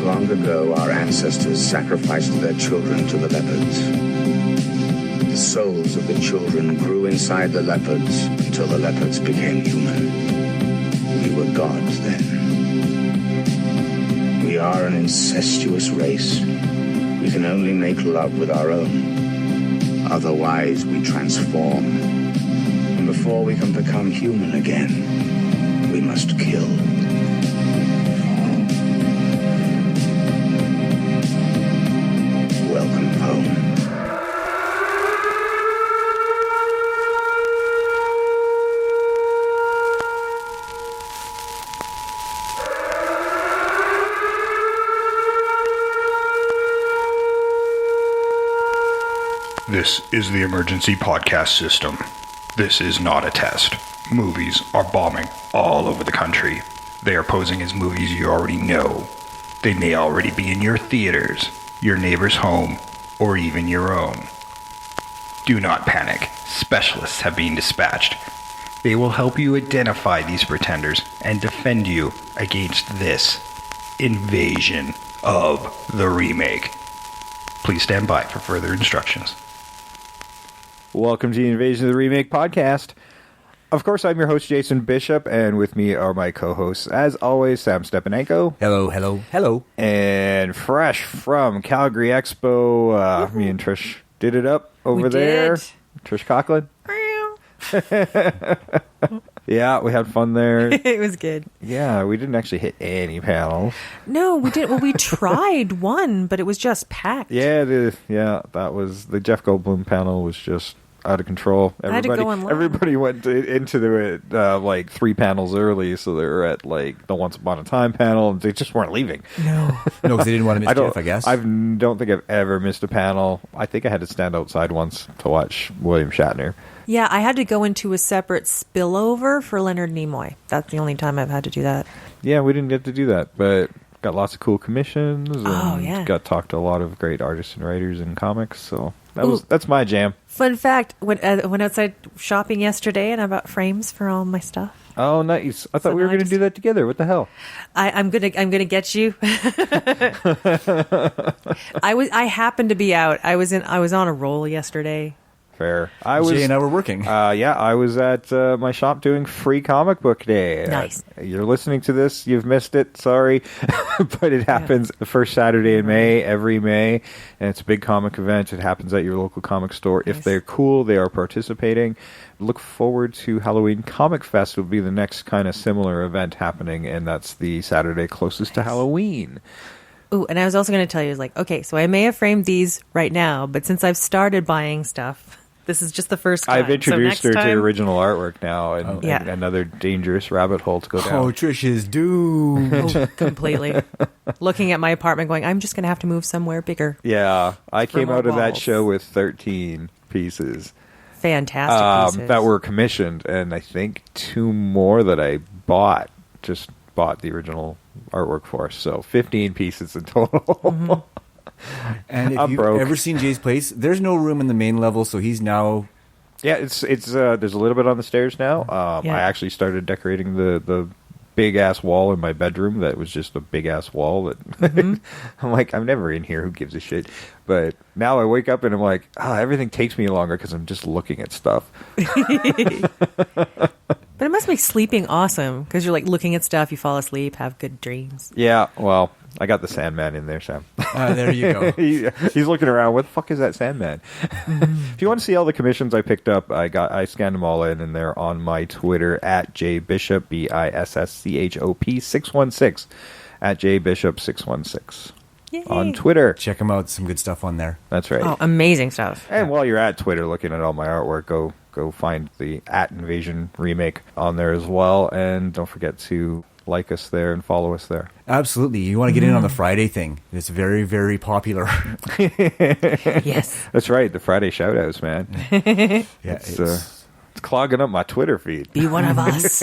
long ago, our ancestors sacrificed their children to the leopards. The souls of the children grew inside the leopards until the leopards became human. We were gods then. We are an incestuous race. We can only make love with our own. Otherwise, we transform. And before we can become human again, we must kill. Welcome home. This is the emergency podcast system. This is not a test. Movies are bombing all over the country. They are posing as movies you already know. They may already be in your theaters, your neighbor's home, or even your own. Do not panic. Specialists have been dispatched. They will help you identify these pretenders and defend you against this invasion of the remake. Please stand by for further instructions. Welcome to the Invasion of the Remake podcast. Of course, I'm your host, Jason Bishop, and with me are my co-hosts, as always, Sam Stepanenko. Hello, hello, hello. And fresh from Calgary Expo, me and Trish did it up over there. Trish Coughlin. Yeah, we had fun there. It was good. Yeah, we didn't actually hit any panels. No, we didn't. Well, we tried one, but it was just packed. Yeah, that was the Jeff Goldblum panel was just out of control. Everybody went into the like 3 panels early, so they were at like the Once Upon a Time panel, and they just weren't leaving. No, because they didn't want to miss Jeff, I guess. I don't think I've ever missed a panel. I think I had to stand outside once to watch William Shatner. Yeah, I had to go into a separate spillover for Leonard Nimoy. That's the only time I've had to do that. Yeah, we didn't get to do that, but got lots of cool commissions. And got to talk to a lot of great artists and writers in comics. So that's my jam. Fun fact: went outside shopping yesterday, and I bought frames for all my stuff. Oh, nice! I thought we were going to do that together. What the hell? I'm gonna get you. I happened to be out. I was on a roll yesterday. Fair. Jay and I were working. I was at my shop doing Free Comic Book Day. Nice. You're listening to this. You've missed it. Sorry. But it happens the first Saturday in May, every May. And it's a big comic event. It happens at your local comic store. Nice. If they're cool, they are participating. Look forward to Halloween Comic Fest. Will be the next kind of similar event happening. And that's the Saturday closest to Halloween. Ooh, and I was also going to tell you, okay, so I may have framed these right now, but since I've started buying stuff... This is just the first time. I've introduced her to original artwork now, and another dangerous rabbit hole to go down. Oh, Trish is doomed. Oh, completely. Looking at my apartment going, I'm just going to have to move somewhere bigger. Yeah, I came out of that show with 13 pieces. Fantastic pieces. That were commissioned, and I think 2 more that I bought the original artwork for. So 15 pieces in total. Mm-hmm. And if you've ever seen Jay's place, there's no room in the main level, so he's now... Yeah, it's there's a little bit on the stairs now. I actually started decorating the big-ass wall in my bedroom that was just a big-ass wall. That I'm like, I'm never in here. Who gives a shit? But now I wake up and I'm like, everything takes me longer because I'm just looking at stuff. But it must make sleeping awesome because you're like looking at stuff, you fall asleep, have good dreams. Yeah, well... I got the Sandman in there, Sam. There you go. He's looking around. What the fuck is that Sandman? If you want to see all the commissions I picked up, I scanned them all in, and they're on my Twitter at jbishop BISSCHOP 616 at jbishop 616 on Twitter. Check them out. Some good stuff on there. That's right. Oh, amazing stuff. And while you're at Twitter looking at all my artwork, go find the @Invasion Remake on there as well, and don't forget to like us there and follow us there. Absolutely. You want to get in on the Friday thing. It's very, very popular. Yes. That's right. The Friday shout-outs, man. Yeah, it's clogging up my Twitter feed. Be one of us.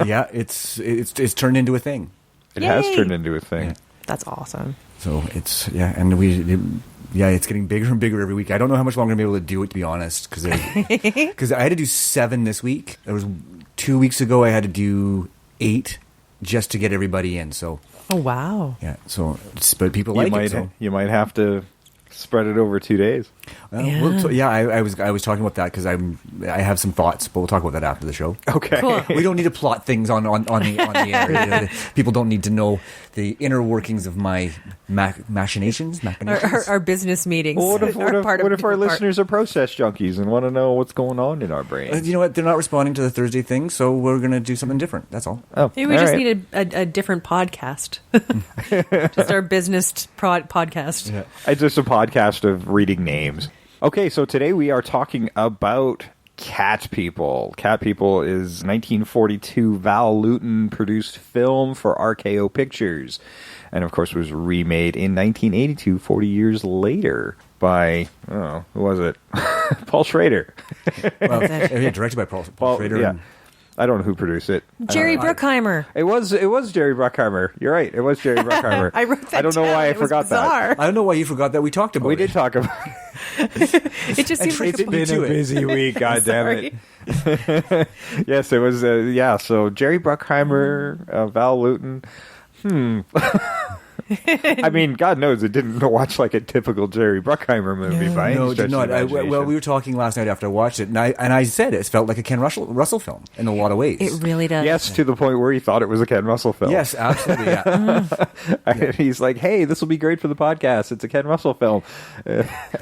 Yeah, it's turned into a thing. It has turned into a thing. Yeah. That's awesome. So it's, it's getting bigger and bigger every week. I don't know how much longer I'm going to be able to do it, to be honest, because I had to do 7 this week. There was 2 weeks ago I had to do 8. just to get everybody in. So Oh, wow. yeah, but people like it. So. You might have to spread it over 2 days. I was talking about that because I have some thoughts, but we'll talk about that after the show. Okay. Cool. We don't need to plot things on the air. You know, people don't need to know the inner workings of my machinations. Our business meetings. Well, what if our our listeners are process junkies and want to know what's going on in our brain? You know what? They're not responding to the Thursday thing, so we're going to do something different. That's all. Oh, Maybe we all just right. need a different podcast. Just our business podcast. Yeah. It's just a podcast of reading names. Okay, so today we are talking about Cat People. Cat People is 1942 Val Lewton produced film for RKO Pictures. And of course was remade in 1982, 40 years later by, who was it? Paul Schrader. Well, directed by Paul Schrader. Yeah. And, I don't know who produced it. Jerry Bruckheimer. It was Jerry Bruckheimer. You're right. It was Jerry Bruckheimer. I wrote that I don't know down. why I It was forgot that. bizarre. I don't know why you forgot that we talked about We it. did talk about it. It just seems like Tracy a beat you to it. Busy week, god damn it. Sorry. Yes, it was. So Jerry Bruckheimer, Val Lewton. I mean, God knows it didn't watch like a typical Jerry Bruckheimer movie by No, any it stretch did not. of the imagination. Well, we were talking last night after I watched it, and I said it felt like a Ken Russell film in a lot of ways. It really does. Yes, to the point where he thought it was a Ken Russell film. Yes, absolutely. Yeah. He's like, "Hey, this will be great for the podcast. It's a Ken Russell film,"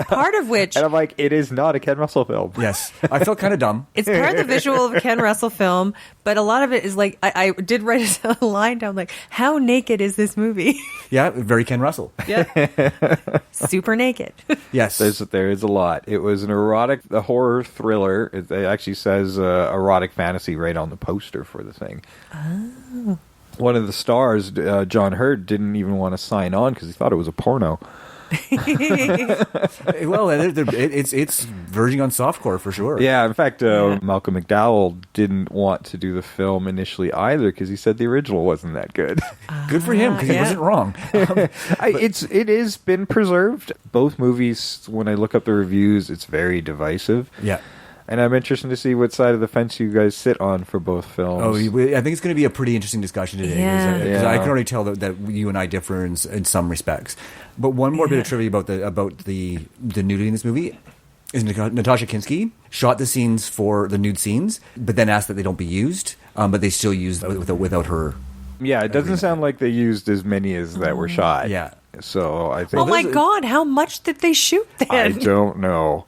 Part of which and I'm like, "It is not a Ken Russell film." Yes, I felt kind of dumb. it's part of the visual of a Ken Russell film, but a lot of it is like I did write a line down like, how naked is this movie? Yeah, very Ken Russell. Yeah, super naked. Yes, There is a lot. It was an erotic, a horror thriller. It actually says erotic fantasy right on the poster for the thing. Oh. One of the stars, John Hurd, didn't even want to sign on because he thought it was a porno. well, it's verging on softcore for sure. Yeah, in fact, Malcolm McDowell didn't want to do the film initially either because he said the original wasn't that good. Good for him because he Yeah. wasn't wrong. It has been preserved. Both movies, when I look up the reviews, it's very divisive. Yeah. And I'm interested to see what side of the fence you guys sit on for both films. Oh, I think it's going to be a pretty interesting discussion today. Yeah. Because I Yeah. can already tell that you and I differ in some respects. But one more bit of trivia about the nudity in this movie is Natasha Kinski shot the scenes for the nude scenes, but then asked that they don't be used, but they still used without her. Yeah, it doesn't sound like they used as many as that were shot. Yeah. So I think... Oh my God! How much did they shoot then? I don't know.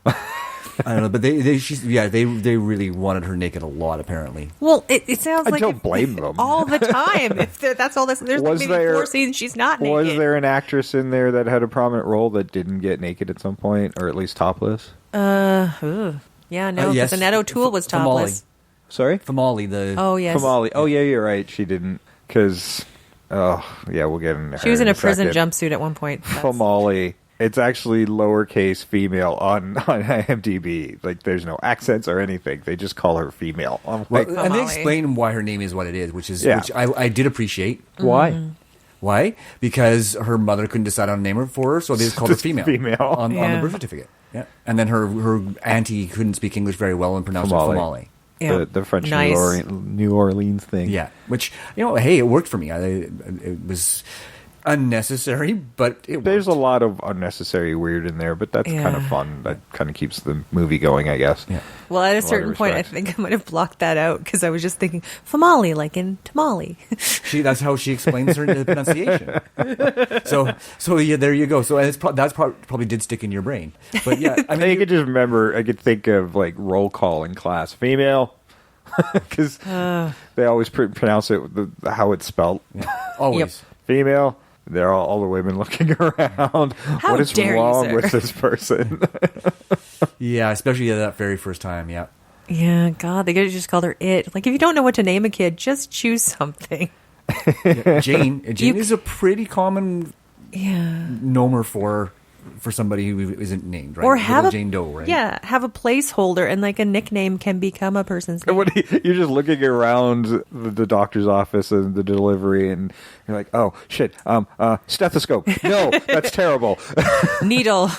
I don't know, but they really wanted her naked a lot apparently. Well, it sounds I like don't blame them. all the time. If that's all there's Was maybe there- 4 scenes she's not naked. Was there an actress in there that had a prominent role that didn't get naked at some point, or at least topless? Yeah, no. Yes. Annette O'Toole was topless. Sorry? Famali, the Oh yes, Famali. Oh, yeah, you're right. She didn't. Because, we'll get into her she was in a prison second. jumpsuit at one point. That's- Famali. It's actually lowercase female on IMDb. Like, there's no accents or anything. They just call her female. I'm like, well, and they Famali. explain why her name is what it is, which Yeah. I did appreciate. why? Why? Because her mother couldn't decide on a name for her, so they just called her Just female, female. on the Yeah. birth certificate. Yeah, and then her auntie couldn't speak English very well and pronounced Famali. it Famali. Yeah. The French Nice. New Orleans thing. Yeah, which hey, it worked for me. It was unnecessary, but it There's a worked. lot of unnecessary weird in there, but that's kind of Yeah. fun. That kind of keeps the movie going, I guess. Yeah. Well, at a lot of certain point, I respect. think I might have blocked that out because I was just thinking famali, like in tamale. That's how she explains her pronunciation. So yeah, there you go. So that's probably did stick in your brain. But yeah, I I mean, could just remember, I could think of like roll call in class. Female. Because they always pronounce it how it's spelled. always. Yep. Female. They're all the women looking around. How what is dare you, wrong sir? with this person? Yeah, especially that very first time. Yeah. Yeah, God, they could have just called her it. Like, if you don't know what to name a kid, just choose something. Jane You is a pretty common Yeah. nomer for somebody who isn't named, right? Or have Little a Jane Doe, right? Yeah, have a placeholder, and like a nickname can become a person's name. You're just looking around the doctor's office and the delivery, and you're like, "Oh shit, stethoscope. No, that's terrible. Needle.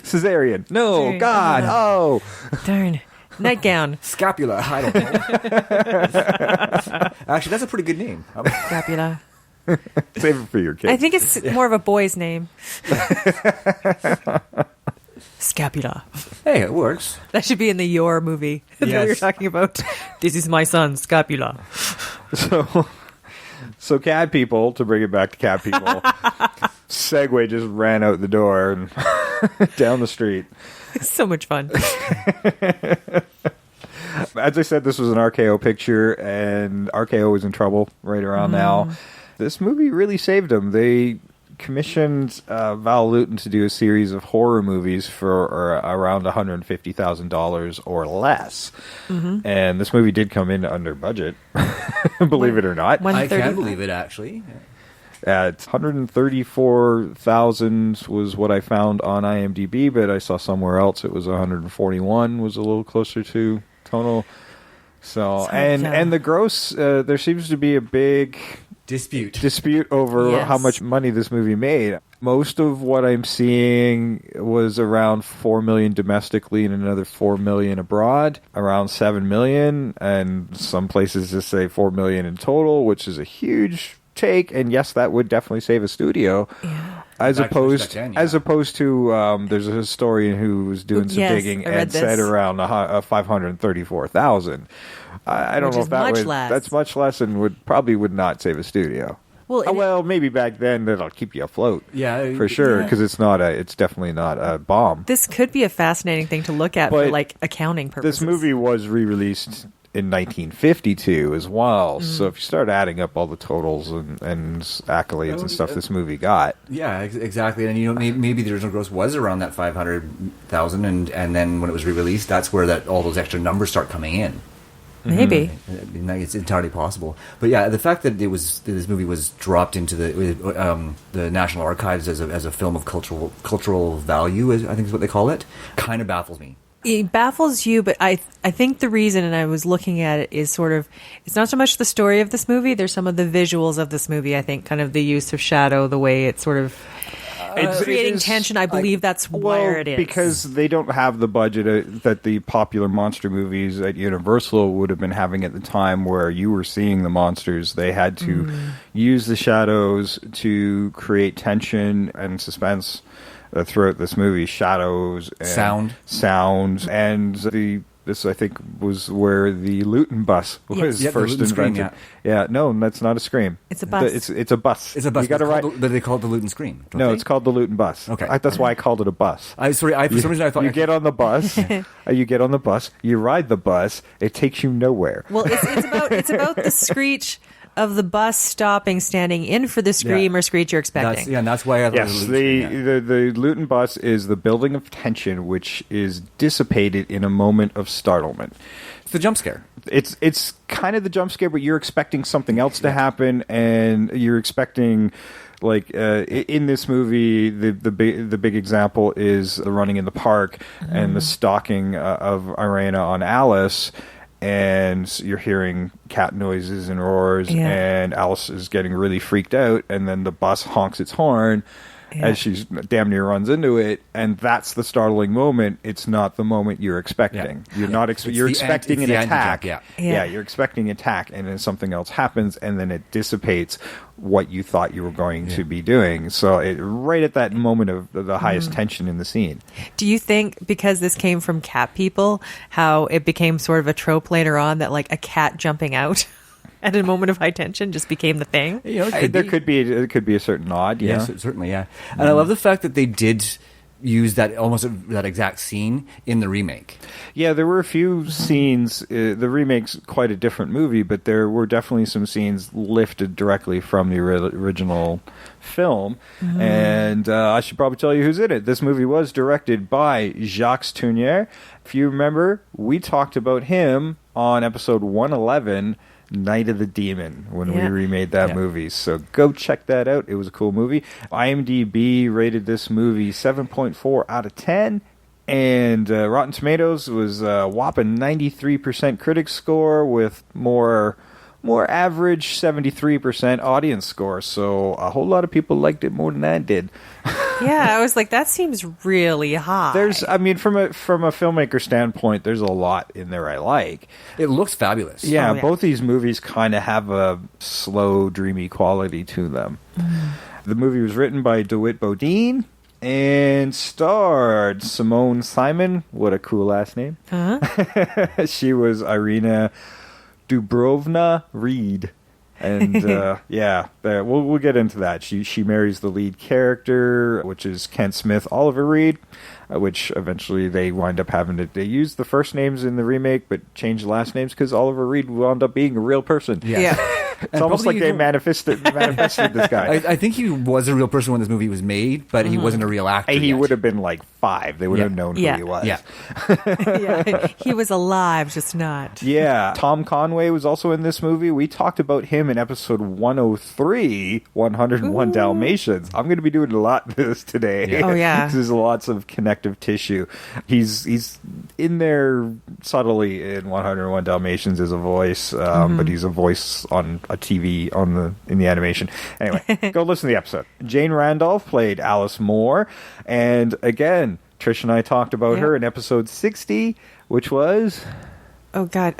Cesarean. No, Cesarean. God. Oh, Darn. Nightgown. Scapula. I don't know. Actually, that's a pretty good name. Scapula. Save it for your kids. I think it's more of a boy's name. Scapula. Hey, it works. That should be in the Your movie that we were Yes. talking about. This is my son, Scapula. So cat people, to bring it back to cat people, Segway just ran out the door and down the street. So much fun. As I said, this was an RKO picture, and RKO was in trouble right around now. This movie really saved them. They commissioned Val Lewton to do a series of horror movies for around $150,000 or less. And this movie did come in under budget, believe it or not. I can't believe it, actually. At $134,000 was what I found on IMDb, but I saw somewhere else it was 141, was a little closer to total. So and the gross, there seems to be a big dispute over how much money this movie made. Most of what I'm seeing was around $4 million domestically and another $4 million abroad, around $7 million, and some places just say $4 million in total, which is a huge take. And yes, that would definitely save a studio. Yeah. As opposed to there's a historian who was doing some digging and said around 534,000. I don't know if that's much less and would not save a studio. Well, maybe back then that'll keep you afloat. Yeah, for sure, because it's definitely not a bomb. This could be a fascinating thing to look at for like accounting purposes. This movie was re-released in 1952 as well. So if you start adding up all the totals and accolades and stuff this movie got. Yeah, exactly. And maybe the original gross was around that 500,000 and then when it was re-released, that's where all those extra numbers start coming in. Maybe. It's entirely possible. But yeah, the fact that this movie was dropped into the National Archives as a film of cultural value, I think is what they call it, kind of baffles me. It baffles you, but I think the reason, and I was looking at it, is sort of, it's not so much the story of this movie, there's some of the visuals of this movie, I think, kind of the use of shadow, the way it's sort of creating tension. I believe that's where it is. Because they don't have the budget that the popular monster movies at Universal would have been having at the time where you were seeing the monsters. They had to use the shadows to create tension and suspense throughout this movie, shadows and sounds, and this I think was where the Luton bus was first invented. No, that's not a scream. It's a bus. It's a bus. It's a bus. You got to write. But they call it the Luton Scream. No, it's called the Luton bus. Okay, that's why I called it a bus. For some reason I thought you get on the bus. You get on the bus. You ride the bus. It takes you nowhere. Well, it's about the screech of the bus stopping, standing in for the scream or screech you're expecting. That's why I thought the Luton bus is the building of tension, which is dissipated in a moment of startlement. It's the jump scare. It's kind of the jump scare, but you're expecting something else to happen, and you're expecting. Like in this movie, the big example is the running in the park and the stalking of Irena on Alice. And you're hearing cat noises and roars, and Alice is getting really freaked out, and then the bus honks its horn as she's damn near runs into it, and that's the startling moment. It's not the moment you're expecting. You're not. You're expecting an attack. You're expecting attack, and then something else happens, and then it dissipates what you thought you were going to be doing. So right at that moment of the highest tension in the scene. Do you think because this came from cat people, how it became sort of a trope later on that like a cat jumping out at a moment of high tension just became the thing? There could be a certain nod. Yes, certainly, yeah. And I love the fact that they did use that exact scene in the remake. Yeah, there were a few scenes. The remake's quite a different movie, but there were definitely some scenes lifted directly from the original film. And I should probably tell you who's in it. This movie was directed by Jacques Tourneur. If you remember, we talked about him on episode 111, Night of the Demon, when we remade that movie. So go check that out. It was a cool movie. IMDb rated this movie 7.4 out of 10. And Rotten Tomatoes was a whopping 93% critic score with more average 73% audience score. So a whole lot of people liked it more than I did. Yeah, I was like, that seems really high. I mean, from a filmmaker standpoint, there's a lot in there I like. It looks fabulous. Yeah, Oh, yeah. both these movies kind of have a slow, dreamy quality to them. The movie was written by DeWitt Bodine and starred Simone Simon. What a cool last name. Huh? She was Irina Dubrovna Reed. And we'll get into that. She marries the lead character, which is Kent Smith Oliver Reed, which eventually they wind up having to. They use the first names in the remake, but change the last names because Oliver Reed wound up being a real person. Yeah. It's almost like they manifested this guy. I think he was a real person when this movie was made, but he wasn't a real actor. He yet. would have been like 5. They would have known who Yeah. he was. Yeah. Yeah. He was alive, just not. Yeah. Tom Conway was also in this movie. We talked about him in episode 103, 101 Dalmatians. I'm going to be doing a lot of this today. Yeah. Oh, yeah. There's lots of connective tissue. He's in there subtly in 101 Dalmatians as a voice, but he's a voice on a TV in the animation. Anyway, go listen to the episode. Jane Randolph played Alice Moore, and again, Trish and I talked about her in episode 60, which was... Oh, God.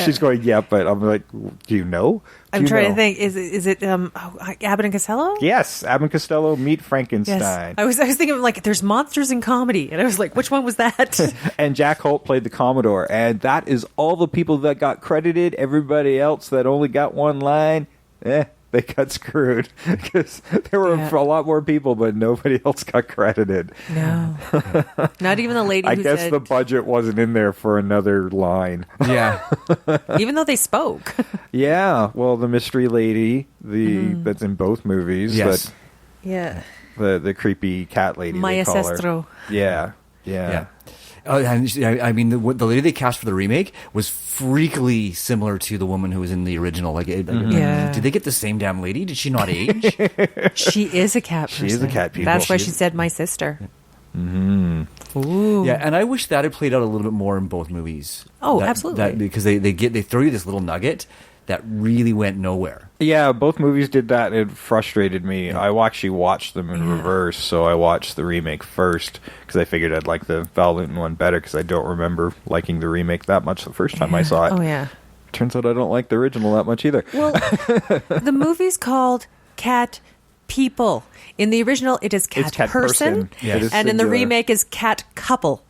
She's going, yeah, but I'm like, do you know? I'm trying to think. Is it Abbott and Costello? Yes, Abbott and Costello meet Frankenstein. Yes. I was thinking, like, there's monsters in comedy. And I was like, which one was that? And Jack Holt played the Commodore. And that is all the people that got credited. Everybody else that only got one line, they got screwed. Because there were a lot more people, but nobody else got credited. No. Not even the lady I who guess said, the budget wasn't in there for another line. Yeah. even though they spoke. Yeah, well, the mystery lady, that's in both movies. Yes. Yeah. The creepy cat lady. Maya they call her. Sestro. Yeah. Yeah. And I mean, the lady they cast for the remake was freakily similar to the woman who was in the original. Like, Yeah. did they get the same damn lady? Did she not age? She is a cat person. She is a cat people. That's why She she is- said my sister. Ooh. Yeah, and I wish that had played out a little bit more in both movies. Oh, absolutely. Because they throw you this little nugget that really went nowhere. Yeah, both movies did that. It frustrated me. I actually watched them in reverse, so I watched the remake first because I figured I'd like the Val Lewton one better because I don't remember liking the remake that much the first time I saw it. Oh, yeah. Turns out I don't like the original that much either. Well, the movie's called Cat People. In the original, it is It's Cat Person. Yeah. It is And in the singular. remake is Cat Couple.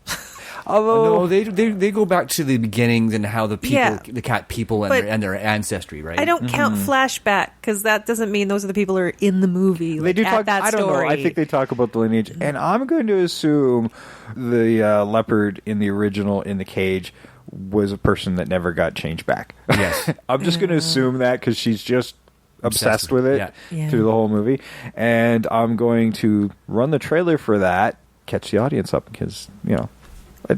Although, No, they go back to the beginnings and how the people, Yeah. the cat people, But and their ancestry, right? I don't count flashback because that doesn't mean those are the people who are in the movie. they Like, do at talk. that I don't story. know. I think they talk about the lineage, and I'm going to assume the leopard in the original in the cage was a person that never got changed back. Yes. I'm just going to assume that because she's just obsessed with it Yeah. through the whole movie, and I'm going to run the trailer for that, catch the audience up because or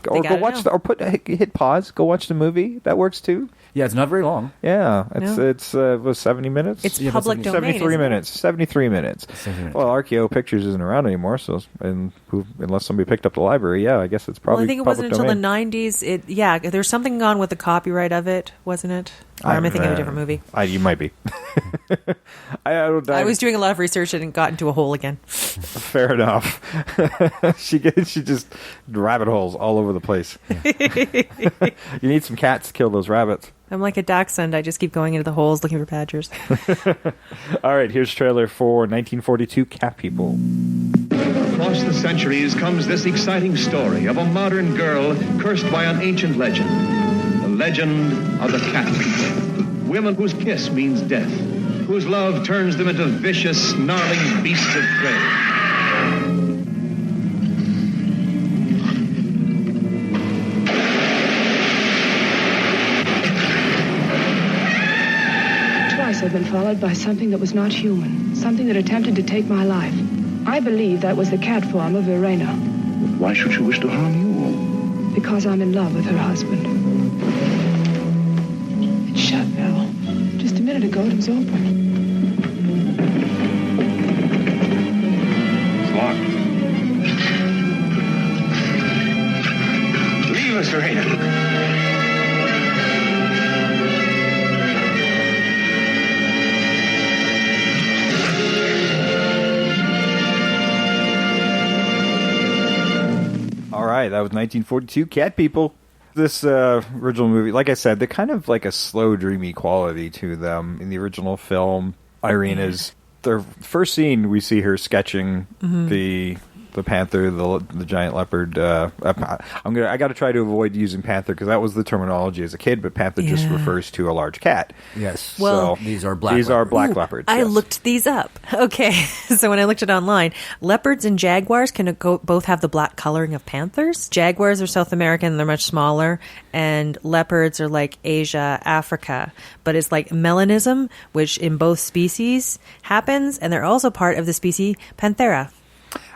go gotta watch know. hit pause, go watch the movie. That works too. Yeah, it's not very long. Yeah, No. it was 70 minutes. It's Yeah, but public domain. 73 isn't it? minutes. 73 minutes. 73 minutes. Well, RKO Pictures isn't around anymore, so unless somebody picked up the library, yeah, I guess it's probably. Well, I think it wasn't public until domain. the 90s. There's something gone with the copyright of it, wasn't it? Or am I thinking of a different movie? You might be. I I was doing a lot of research and got into a hole again. fair enough. she just rabbit holes all over the place. You need some cats to kill those rabbits. I'm like a dachshund. I just keep going into the holes looking for badgers. All right, here's trailer for 1942 Cat People. Across the centuries comes this exciting story of a modern girl cursed by an ancient legend. The legend of the cat people. Women whose kiss means death, whose love turns them into vicious, snarling beasts of prey. Twice I've been followed by something that was not human, something that attempted to take my life. I believe that was the cat form of Irena, Why should she wish to harm you? because I'm in love with her husband. It's shut now. Just a minute ago it was open. It's locked. Leave us, Serena. that was 1942. Cat people. This original movie, like I said, they're kind of like a slow, dreamy quality to them. In the original film, Irina's the first scene we see her sketching the panther, the giant leopard. I got to try to avoid using panther because that was the terminology as a kid, but panther just refers to a large cat. Yes. Well, so these are black. Leopards. I yes. looked these up. Okay, so when I looked it online, leopards and jaguars can both have the black coloring of panthers. Jaguars are South American; they're much smaller, and leopards are like Asia, Africa. But it's like melanism, which in both species happens, and they're also part of the species Panthera.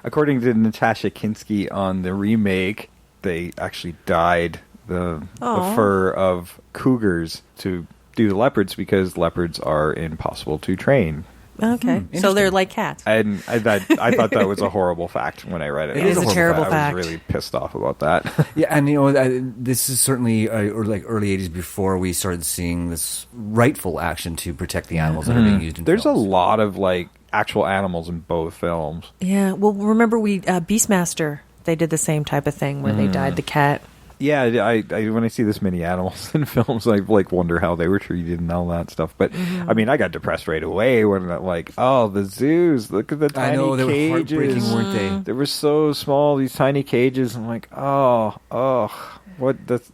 According to Natasha Kinski on the remake, they actually dyed the fur of cougars to do the leopards because leopards are impossible to train. Okay, so they're like cats. And I thought that was a horrible fact when I read it. It is a terrible I fact. was really pissed off about that. Yeah, and this is certainly like early 80s before we started seeing this rightful action to protect the animals that are being used in There's films. a lot of like actual animals in both films. Yeah, well, remember Beastmaster, they did the same type of thing where they dyed the cat. Yeah, I when I see this many animals in films, I like wonder how they were treated and all that stuff. But I mean, I got depressed right away when the zoos, look at the tiny I know, they were cages. heartbreaking, weren't they? They were so small, these tiny cages. I'm like, what? That's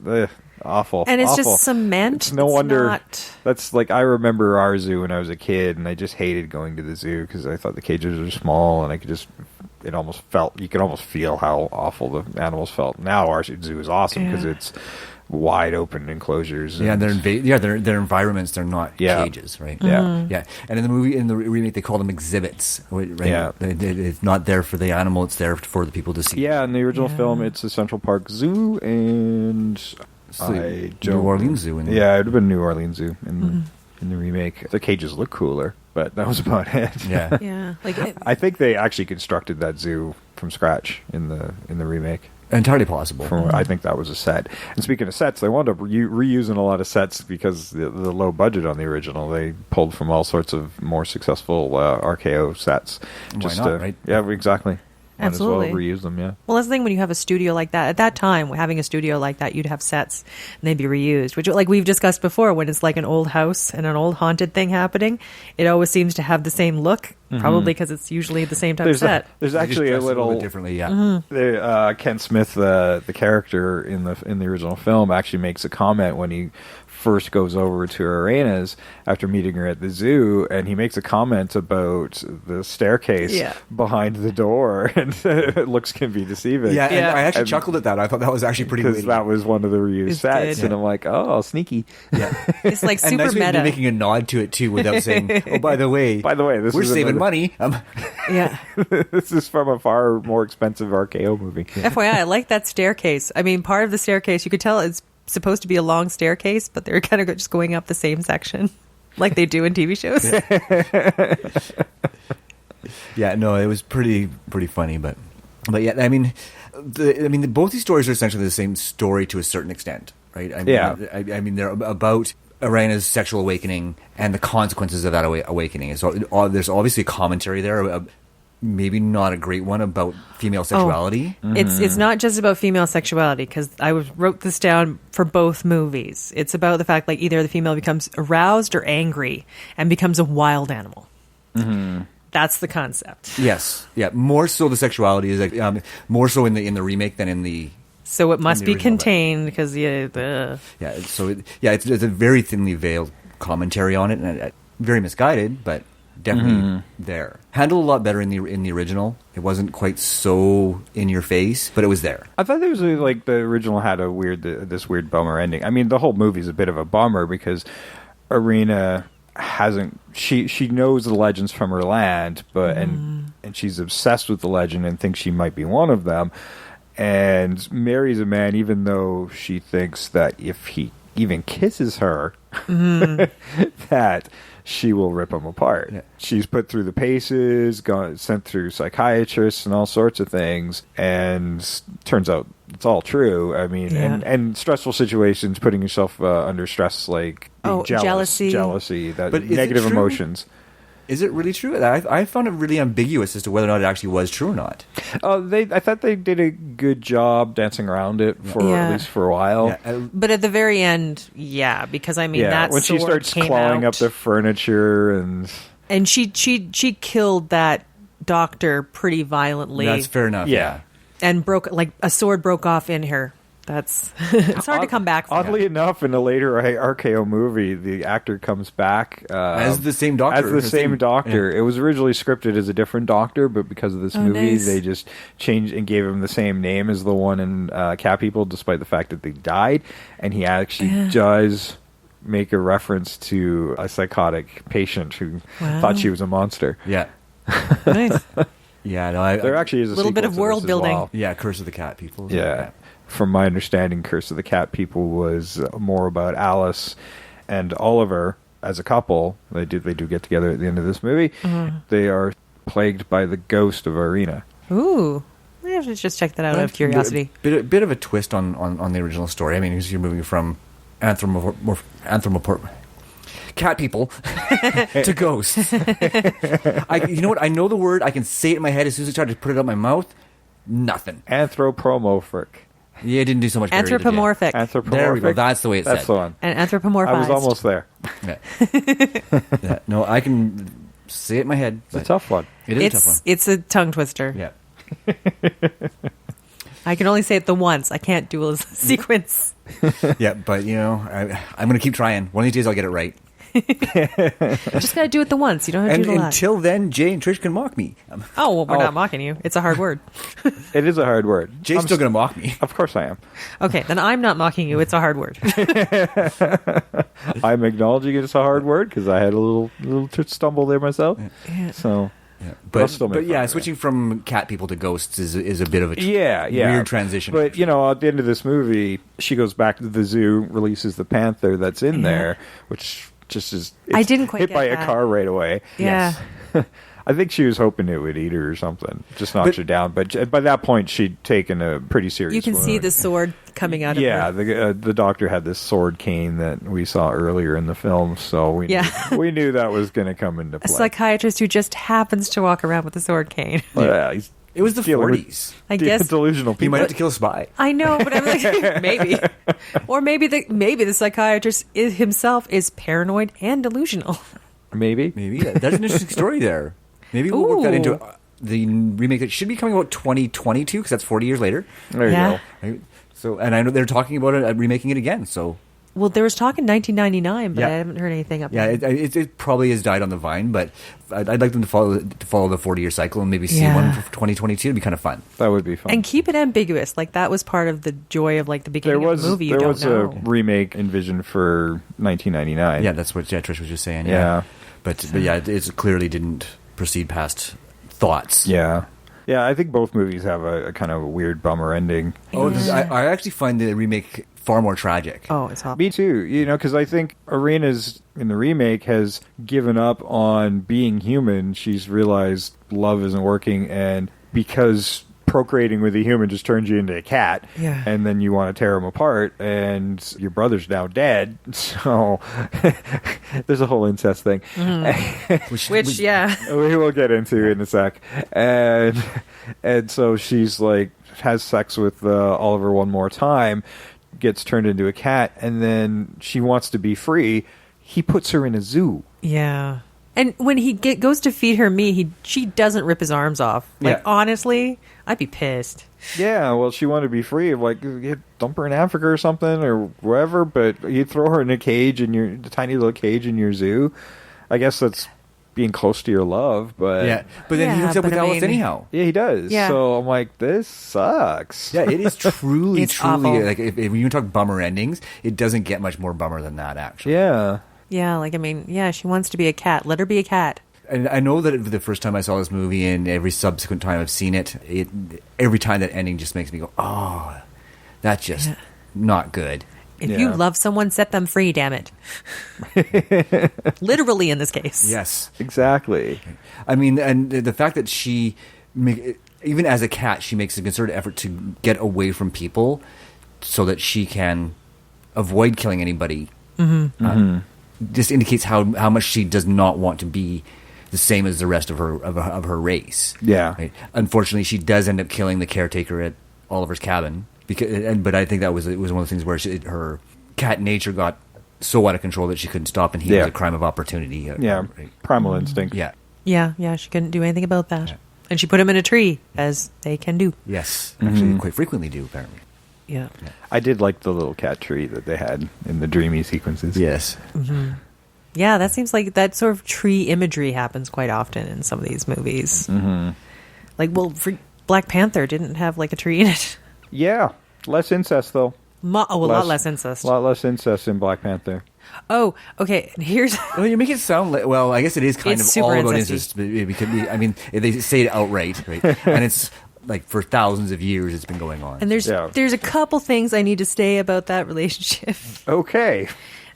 awful. And it's awful. just cement. It's no It's wonder. not- That's like I remember our zoo when I was a kid, and I just hated going to the zoo because I thought the cages were small, and I could just. You could almost feel how awful the animals felt. Now our zoo is awesome because it's wide open enclosures. Yeah, and they're environments. They're not cages, right? Yeah. Yeah. And in the remake, they call them exhibits. Right? Yeah. It's not there for the animal; it's there for the people to see. Yeah, in the original film, it's the Central Park Zoo and New Orleans Zoo. it would have been New Orleans Zoo in the remake. The cages look cooler, but that was about it. Yeah. Yeah, like I think they actually constructed that zoo from scratch in the remake. Entirely possible. I think that was a set. And speaking of sets, they wound up reusing a lot of sets because the low budget on the original. They pulled from all sorts of more successful RKO sets. Why not, right? Yeah, exactly. Might Absolutely. as well reuse them, yeah. Well, that's the thing when you have a studio like that. At that time, having a studio like that, you'd have sets and they'd be reused, which, like we've discussed before, when it's like an old house and an old haunted thing happening, it always seems to have the same look, probably because it's usually the same type of set. There's actually a little bit differently, yeah. Ken Smith, the character in the original film, actually makes a comment when he first goes over to Arena's after meeting her at the zoo, and he makes a comment about the staircase behind the door, and it looks can be deceiving. Yeah, and I actually chuckled at that. I thought that was actually pretty because witty. that was one of the reused It's sets, good. and I'm like, oh, sneaky. Yeah. It's like And super nice meta. making a nod to it too, without saying, "Oh, by the way, this we're is saving another- money." Yeah. This is from a far more expensive RKO movie. FYI, I like that staircase. I mean, part of the staircase, you could tell it's supposed to be a long staircase, but they're kind of just going up the same section like they do in TV shows. Yeah, no, it was pretty funny, but yeah, I mean, both these stories are essentially the same story to a certain extent, right? I mean, I mean, they're about Arena's sexual awakening and the consequences of that awakening. So there's obviously a commentary there, maybe not a great one, about female sexuality. It's not just about female sexuality, because I wrote this down for both movies. It's about the fact like either the female becomes aroused or angry and becomes a wild animal. That's the concept. Yes, yeah. More so, the sexuality is like, more so in the remake than in the. So it must the be original, contained because it's it's a very thinly veiled commentary on it, and very misguided, but definitely there. Handled a lot better in the original. It wasn't quite so in your face, but it was there. I thought there was like the original had this weird bummer ending. I mean, the whole movie's a bit of a bummer because Arena she knows the legends from her land, but and she's obsessed with the legend and thinks she might be one of them, and marries a man even though she thinks that if he even kisses her that she will rip him apart. Yeah. She's put through the paces, sent through psychiatrists and all sorts of things, and turns out it's all true. I mean, and stressful situations, putting yourself under stress, like being jealousy, that but negative emotions. Is it really true? I found it really ambiguous as to whether or not it actually was true or not. I thought they did a good job dancing around it for at least for a while. Yeah, But at the very end, because I mean, that when she sword starts came clawing out, up the furniture and she killed that doctor pretty violently. that's fair enough. Yeah. And a sword broke off in her. That's it's hard to come back from. Oddly enough, in a later RKO movie, the actor comes back As the same doctor. As the same doctor. Yeah. It was originally scripted as a different doctor, but because of this movie, nice. they just changed and gave him the same name as the one in Cat People, despite the fact that they died. And he actually does make a reference to a psychotic patient who thought she was a monster. Yeah. Nice. Yeah, no, There actually is a Little bit sequel of to world this as building. well. yeah, Curse of the Cat People. Yeah. From my understanding, Curse of the Cat People was more about Alice and Oliver as a couple. They do get together at the end of this movie. They are plagued by the ghost of Irina. Ooh. I have to just check that out out of curiosity. Bit of a twist on the original story. I mean, you're moving from cat people to ghosts. You know what? I know the word. I can say it in my head as soon as I try to put it out my mouth. Nothing. Anthropomorphic. Yeah, it didn't do so much. Anthropomorphic. Anthropomorphic. There we go. That's the way it's That's said. the one. And anthropomorphized. I was almost there. Yeah. Yeah. No, I can say it in my head. It's a tough one. It is a tough one. It's a tongue twister. Yeah. I can only say it the once. I can't do a sequence. Yeah, but I'm going to keep trying. One of these days I'll get it right. You just gotta do it the once. You don't have to And do it a lot. until then, Jay and Trish can mock me. Oh, well, we're not mocking you. It's a hard word. It is a hard word. Jay's still going to mock me. Of course I am. Okay, then I'm not mocking you. It's a hard word. I'm acknowledging it's a hard word because I had a little stumble there myself. Yeah. So, Yeah. I'll still make But fun yeah, of it. switching from cat people to ghosts is a bit of a yeah. weird transition. But at the end of this movie, she goes back to the zoo, releases the panther that's in there, which just is. I didn't quite hit get by that. a car right away. Yeah. I think she was hoping it would eat her or something, just knocked her down. But by that point, she'd taken a pretty serious. You can see wound. the sword coming out of Yeah, her. the doctor had this sword cane that we saw earlier in the film, so we knew that was going to come into A play. psychiatrist who just happens to walk around with a sword cane. He's it was the dealing with 40s. I guess. delusional He people. might have to kill a spy. I know, but I'm like, maybe. Or maybe the psychiatrist himself is paranoid and delusional. Maybe. Maybe. There's an interesting story there. Maybe we'll work that Ooh. into the remake that should be coming out 2022 because that's 40 years later. There you Yeah. go. Right? So, and I know they're talking about it, remaking it again. So, Well, there was talk in 1999, but Yeah. I haven't heard anything up yeah, there. it probably has died on the vine, but I'd like them to follow the 40-year cycle and maybe see Yeah. one for 2022. It'd be kind of fun. That would be fun. And keep it ambiguous. Like, that was part of the joy of, like, the beginning of the movie. You there don't was know. a remake envisioned for 1999. Yeah, that's what Trish was just saying. Yeah. But yeah, it clearly didn't proceed past thoughts. Yeah. Yeah, I think both movies have a kind of a weird bummer ending. Oh, I actually find the remake far more tragic. Oh, it's awful. Me too, because I think Irina's in the remake has given up on being human. She's realized love isn't working, and because procreating with a human just turns you into a cat, Yeah. and then you want to tear them apart, and your brother's now dead, so there's a whole incest thing. Which, yeah. We will get into in a sec. And so she's like, has sex with Oliver one more time, gets turned into a cat, and then she wants to be free. He puts her in a zoo. Yeah. And when he goes to feed her meat, she doesn't rip his arms off. Like, Yeah. honestly, I'd be pissed. Yeah, well, she wanted to be free. Like, you'd dump her in Africa or something or wherever, but you throw her in a cage the tiny little cage in your zoo. I guess that's being close to your love, but Yeah, but then he hooks up but with I Alice mean- anyhow. yeah, he does. Yeah. So I'm like, this sucks. Yeah, it is truly, It's truly awful. like if you talk bummer endings, it doesn't get much more bummer than that. Actually, Yeah. Yeah, like, I mean, yeah, she wants to be a cat. Let her be a cat. and I know that the first time I saw this movie and every subsequent time I've seen it, every time that ending just makes me go, oh, that's just not good. If Yeah. you love someone, set them free, damn it. Literally in this case. Yes, Exactly. I mean, and the fact that she, even as a cat, she makes a concerted effort to get away from people so that she can avoid killing anybody. Just indicates how much she does not want to be the same as the rest of her race. Yeah. Right? Unfortunately, she does end up killing the caretaker at Oliver's cabin. But I think it was one of the things where her cat nature got so out of control that she couldn't stop, and he was a crime of opportunity. Right. Primal instinct. Yeah. Yeah, she couldn't do anything about that. Yeah. And she put him in a tree, as they can do. Yes, actually, quite frequently do, apparently. Yeah. I did like the little cat tree that they had in the dreamy sequences. Yes. Mm-hmm. Yeah, that seems like that sort of tree imagery happens quite often in some of these movies. Mm-hmm. Like, for Black Panther didn't have like a tree in it. Yeah, less incest though. A lot less incest. A lot less incest in Black Panther. Oh, okay. Here's. Well, you make it sound like. Well, I guess it is kind It's of all super about incesty. incest. But it could be. I mean, they say it outright, right? And it's like for thousands of years it's been going on. And there's a couple things I need to say about that relationship. Okay.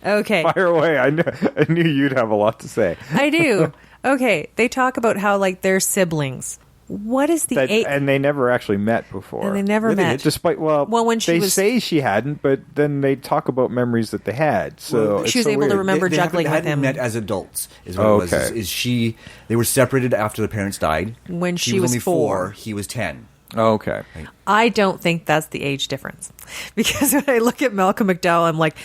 Fire away. I knew you'd have a lot to say. I do. Okay. They talk about how like they're siblings. What is the age? And they never actually met before. And they never met. Despite, when they say she hadn't, but then they talk about memories that they had. So she was able to remember juggling with him. They hadn't met as adults, is what it was. They were separated after the parents died. When she was only 4. He was 10. Okay. I don't think that's the age difference. Because when I look at Malcolm McDowell, I'm like,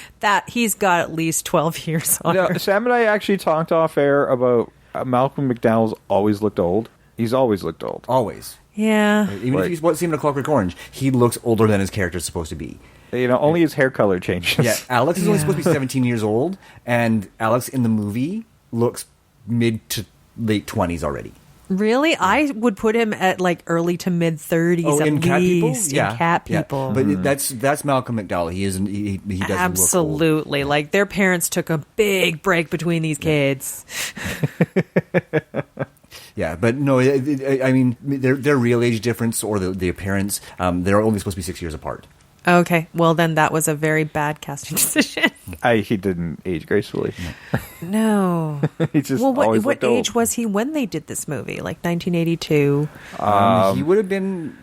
he's got at least 12 years on her. Sam and I actually talked off air about Malcolm McDowell's always looked old. He's always looked old. Always. Yeah. Even if he's seen in A Clockwork Orange, he looks older than his character's supposed to be. Only his hair color changes. Yeah, Alex is only supposed to be 17 years old, and Alex in the movie looks mid to late 20s already. Really? I would put him at like early to mid 30s at in least. Cat People? Yeah. In Cat People. Yeah. But that's Malcolm McDowell. He isn't. He doesn't Absolutely. Look old. Like their parents took a big break between these kids. Yeah, but no, I mean, their real age difference or the appearance, they're only supposed to be 6 years apart. Okay, well then that was a very bad casting decision. He didn't age gracefully. No. He just what age was he when they did this movie? Like 1982? He would have been...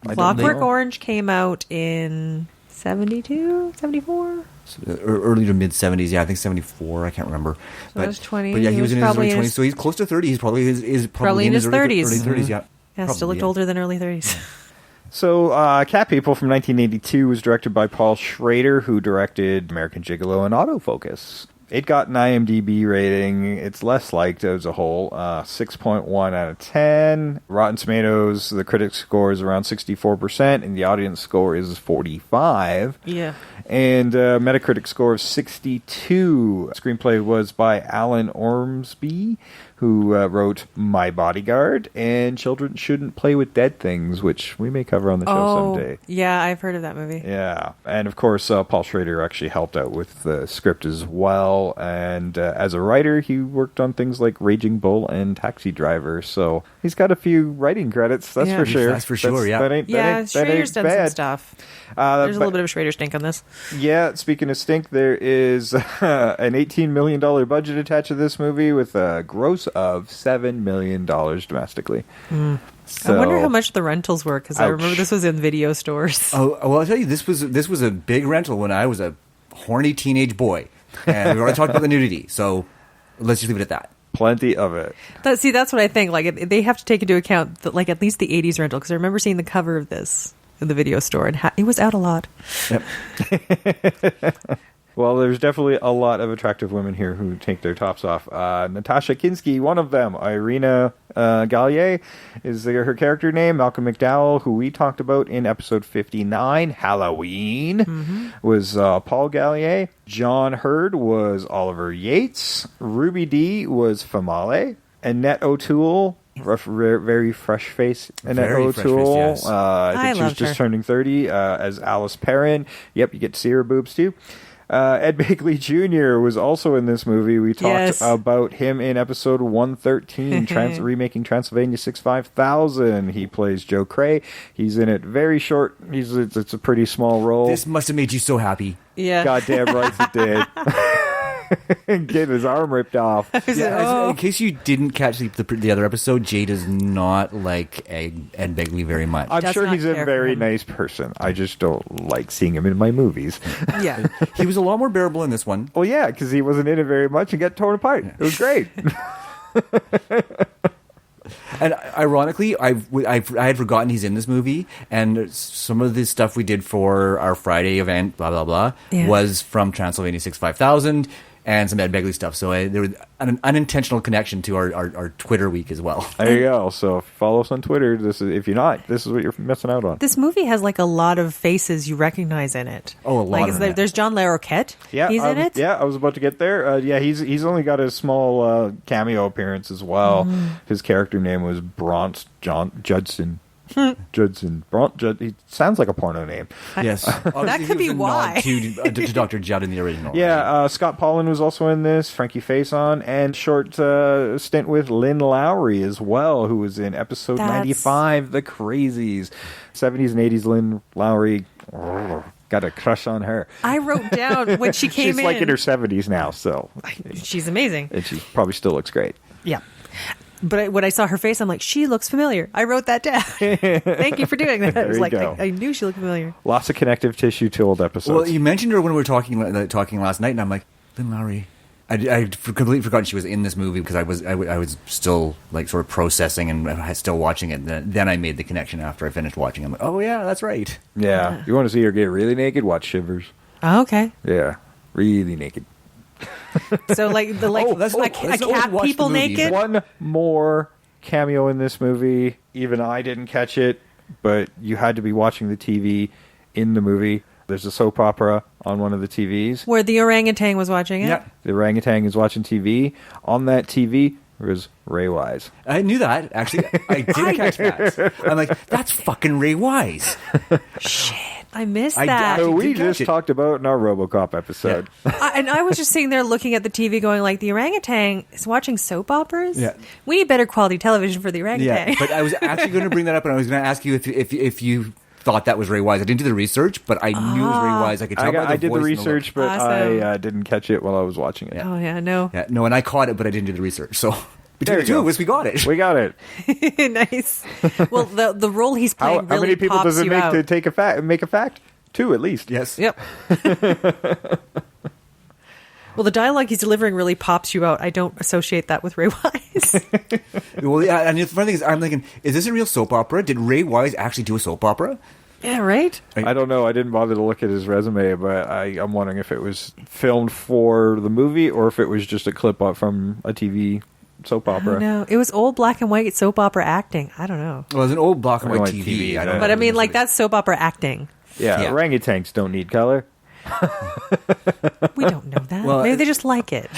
Clockwork Orange came out in 72, 74? Early to mid 70s, yeah, I think 74. I can't remember. So that was 20. But yeah, he was in his early 20s, his, so he's close to 30. He's probably in his 30s. Early 30s, yeah. Yeah, probably, still looked older than early 30s. So, Cat People from 1982 was directed by Paul Schrader, who directed American Gigolo and Autofocus. It got an IMDb rating. It's less liked as a whole. 6.1 out of 10. Rotten Tomatoes, the critic score is around 64%, and the audience score is 45. Yeah. And Metacritic score of 62. Screenplay was by Alan Ormsby, who wrote My Bodyguard and Children Shouldn't Play with Dead Things, which we may cover on the show someday. Yeah, I've heard of that movie. Yeah. And of course, Paul Schrader actually helped out with the script as well. And as a writer, he worked on things like Raging Bull and Taxi Driver. So he's got a few writing credits, that's for sure. That's for sure, yeah. Schrader's done some stuff. There's a little bit of Schrader stink on this. Yeah, speaking of stink, there is an $18 million budget attached to this movie with a gross of $7 million domestically. So, I wonder how much the rentals were, because I remember this was in video stores. Oh, well, I'll tell you, this was a big rental when I was a horny teenage boy. And we already talked about the nudity, so let's just leave it at that. Plenty of it. That's what I think. Like they have to take into account that, like, at least the 80s rental, because I remember seeing the cover of this in the video store, and it was out a lot. Yep. Well, there's definitely a lot of attractive women here who take their tops off. Natasha Kinski, one of them. Irina Gallier is her character name. Malcolm McDowell, who we talked about in episode 59, Halloween, was Paul Gallier. John Hurd was Oliver Yates. Ruby Dee was Famale. Annette O'Toole, very fresh face. Annette O'Toole. Yes. I think she was just turning 30 as Alice Perrin. Yep, you get to see her boobs too. Ed Begley Jr. was also in this movie. We talked about him in episode 113, remaking Transylvania 65000. He plays Joe Cray. He's in it very short. It's a pretty small role. This must have made you so happy. Yeah. Goddamn right it did. Get his arm ripped off. In case you didn't catch the other episode, Jay does not like Ed Begley very much. I'm sure he's a very nice person. I just don't like seeing him in my movies. Yeah. He was a lot more bearable in this one. Well, yeah, because he wasn't in it very much and got torn apart. It was great. And ironically, I had forgotten he's in this movie, and some of the stuff we did for our Friday event, blah blah blah, was from Transylvania 65000 and some Ed Begley stuff. So there was an unintentional connection to our Twitter week as well. There you go. So follow us on Twitter. If you're not, this is what you're missing out on. This movie has like a lot of faces you recognize in it. Oh, a lot like, of them. There's John Larroquette. Yeah, he's in it. Yeah, I was about to get there. He's only got a small cameo appearance as well. His character name was Judson. Judson. He sounds like a porno name. Yes, that could be why. To Dr. Judd in the original. Yeah, right? Scott Pollan was also in this. Frankie Faison, and short stint with Lynn Lowry as well, who was in episode 95, The Crazies. 70s and 80s Lynn Lowry. Got a crush on her. I wrote down when she came in. She's like in her 70s now, so she's amazing, and she probably still looks great. Yeah. But when I saw her face, I'm like, she looks familiar. I wrote that down. Thank you for doing that. I was like, I knew she looked familiar. Lots of connective tissue to old episodes. Well, you mentioned her when we were talking last night, and I'm like, Lynn Lowry. I completely forgot she was in this movie because I was still like sort of processing and still watching it. And then I made the connection after I finished watching. I'm like, oh yeah, that's right. Yeah. You want to see her get really naked? Watch Shivers. Oh, okay. Yeah, really naked. So like a cat people naked. One more cameo in this movie. Even I didn't catch it, but you had to be watching the TV in the movie. There's a soap opera on one of the TVs where the orangutan was watching it. Yeah, the orangutan is watching TV. On that TV was Ray Wise. I knew that actually. I did catch that. I'm like, that's fucking Ray Wise. Shit. I missed that. So we just talked about in our RoboCop episode. Yeah. And I was just sitting there looking at the TV going like, the orangutan is watching soap operas? Yeah. We need better quality television for the orangutan. Yeah, but I was actually going to bring that up, and I was going to ask you if you thought that was Ray Wise. I didn't do the research, but I knew it was Ray Wise. I could tell by the voice. I did the research, but awesome. I didn't catch it while I was watching it. Yeah. Oh, yeah, no. Yeah, no, and I caught it, but I didn't do the research, so... Between the two of us, we got it. We got it. Nice. Well, the role he's playing how many people does it make to make a fact? 2 at least. Yes. Yep. Well, the dialogue he's delivering really pops you out. I don't associate that with Ray Wise. Well, yeah, and the funny thing is, I'm thinking, is this a real soap opera? Did Ray Wise actually do a soap opera? Yeah, right? I don't know. I didn't bother to look at his resume, but I'm wondering if it was filmed for the movie or if it was just a clip from a TV soap opera. No, it was old black and white soap opera acting. I don't know. Well, it was an old black and white TV. I don't know. But I mean, like, that's soap opera acting. Yeah, orangutans don't need color. We don't know that. Well, maybe they just like it.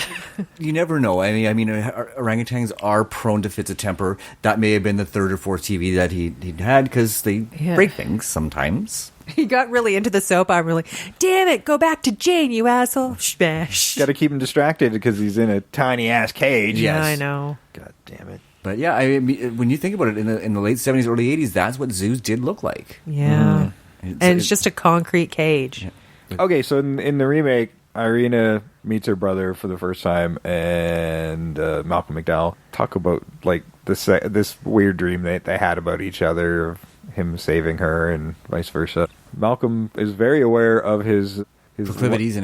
You never know. I mean, orangutans are prone to fits of temper. That may have been the 3rd or 4th TV that he'd had because they break things sometimes. He got really into the soap opera. Like, damn it, go back to Jane, you asshole. Smash. Got to keep him distracted because he's in a tiny ass cage. Yeah, yes. I know. God damn it. But yeah, I mean, when you think about it, in the late 70s, early 80s, that's what zoos did look like. Yeah. It's just a concrete cage. Yeah. Okay, so in the remake, Irina meets her brother for the first time, and Malcolm McDowell talk about like this weird dream that they had about each other, of him saving her and vice versa. Malcolm is very aware of his proclivities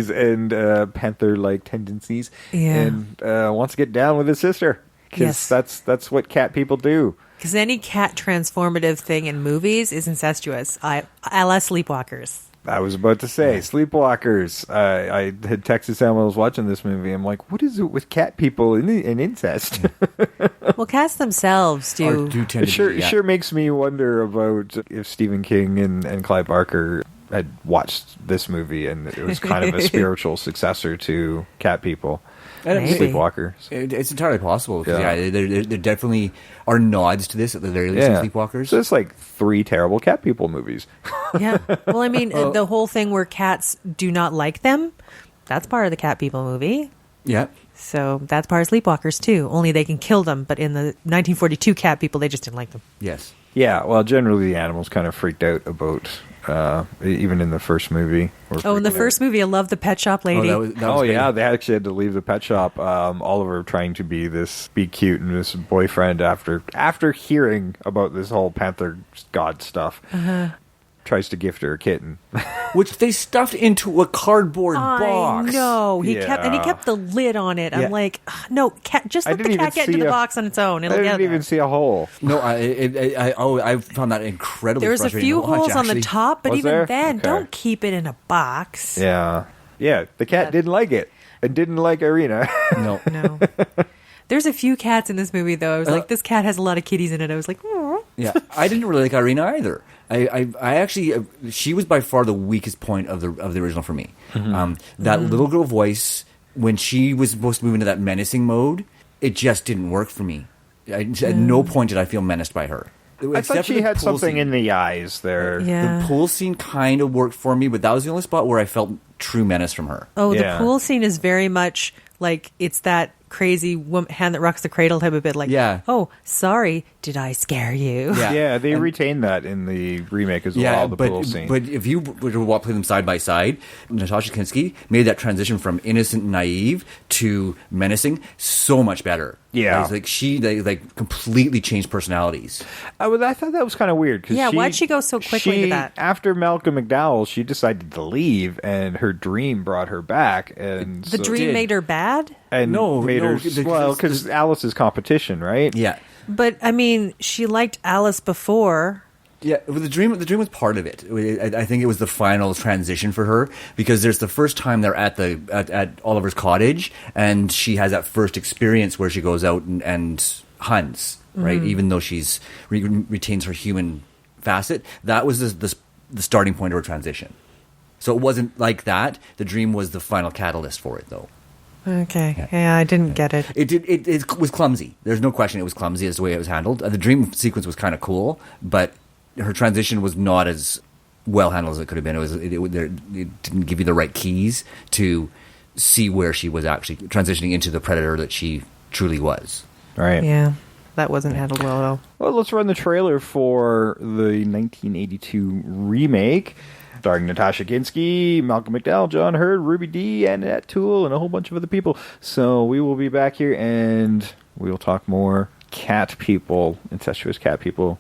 and panther-like tendencies, and wants to get down with his sister because that's what cat people do. Because any cat transformative thing in movies is incestuous. A la Sleepwalkers. I was about to say, Sleepwalkers. I had texted Sam when I was watching this movie. I'm like, what is it with cat people and incest? Well, cats themselves do tend to sure makes me wonder about if Stephen King and Clive Barker had watched this movie and it was kind of a spiritual successor to Cat People. Sleepwalkers. It's entirely possible. There definitely are nods to this at the very least in Sleepwalkers. So it's like 3 terrible cat people movies. Yeah. Well, I mean, the whole thing where cats do not like them, that's part of the cat people movie. Yeah. So that's part of Sleepwalkers too. Only they can kill them, but in the 1942 cat people, they just didn't like them. Yes. Yeah, well, generally the animals kind of freaked out about, even in the first movie. In the first movie, I love the pet shop lady. Yeah, they actually had to leave the pet shop. Oliver trying to be cute and this boyfriend after hearing about this whole Panther God stuff. Trying tries to gift her a kitten. which they stuffed into a cardboard box. I know. He Yeah. kept the lid on it. Yeah. I'm like, no, cat, just I let the didn't cat even get into see the a- box on its own. I It'll didn't get even there. see a hole. No, I found that incredibly There's a frustrating few to watch, holes on the actually. top, but Was even there? then, Okay. don't keep it in a box. Yeah. Yeah, the cat Yeah. didn't like it. And didn't like Irina. No. No. There's a few cats in this movie, though. I was like, this cat has a lot of kitties in it. I was like, oh. Yeah, I didn't really like Irina either. I actually, she was by far the weakest point of the original for me. That little girl voice, when she was supposed to move into that menacing mode, it just didn't work for me. At no point did I feel menaced by her. I thought she had something in the eyes there. Yeah. The pool scene kind of worked for me, but that was the only spot where I felt true menace from her. Oh, Yeah. the pool scene is very much like it's that crazy hand that rocks the cradle type of bit. Like, Yeah. oh, sorry, did I scare you? Yeah. Yeah, they And- retained that in the remake as well, the pool scene. but if you were to play them side by side, Natasha Kinski made that transition from innocent and naive to menacing so much better. Yeah. It's like they completely changed personalities. I thought that was kind of weird. 'Cause Yeah, why'd she go so quickly to that? After Malcolm McDowell, she decided to leave, and her dream brought her back. And The so- dream did. made her bad? and No, made no, her because- well because Alice's competition, right? Yeah. But, I mean, she liked Alice before. Yeah, well, the dream was part of it. I think it was the final transition for her because there's the first time they're at Oliver's cottage, and she has that first experience where she goes out and hunts, right? Even though she's retains her human facet, that was the starting point of her transition. So it wasn't like that. The dream was the final catalyst for it, though. Okay. Yeah, I didn't get it. It was clumsy. There's no question it was clumsy as the way it was handled. The dream sequence was kind of cool, but her transition was not as well handled as it could have been. It didn't give you the right keys to see where she was actually transitioning into the predator that she truly was. Right. Yeah, that wasn't handled well at all. Well, let's run the trailer for the 1982 remake, starring Natasha Kinski, Malcolm McDowell, John Hurd, Ruby Dee, Annette Toole, and a whole bunch of other people. So we will be back here, and we will talk more cat people, incestuous cat people,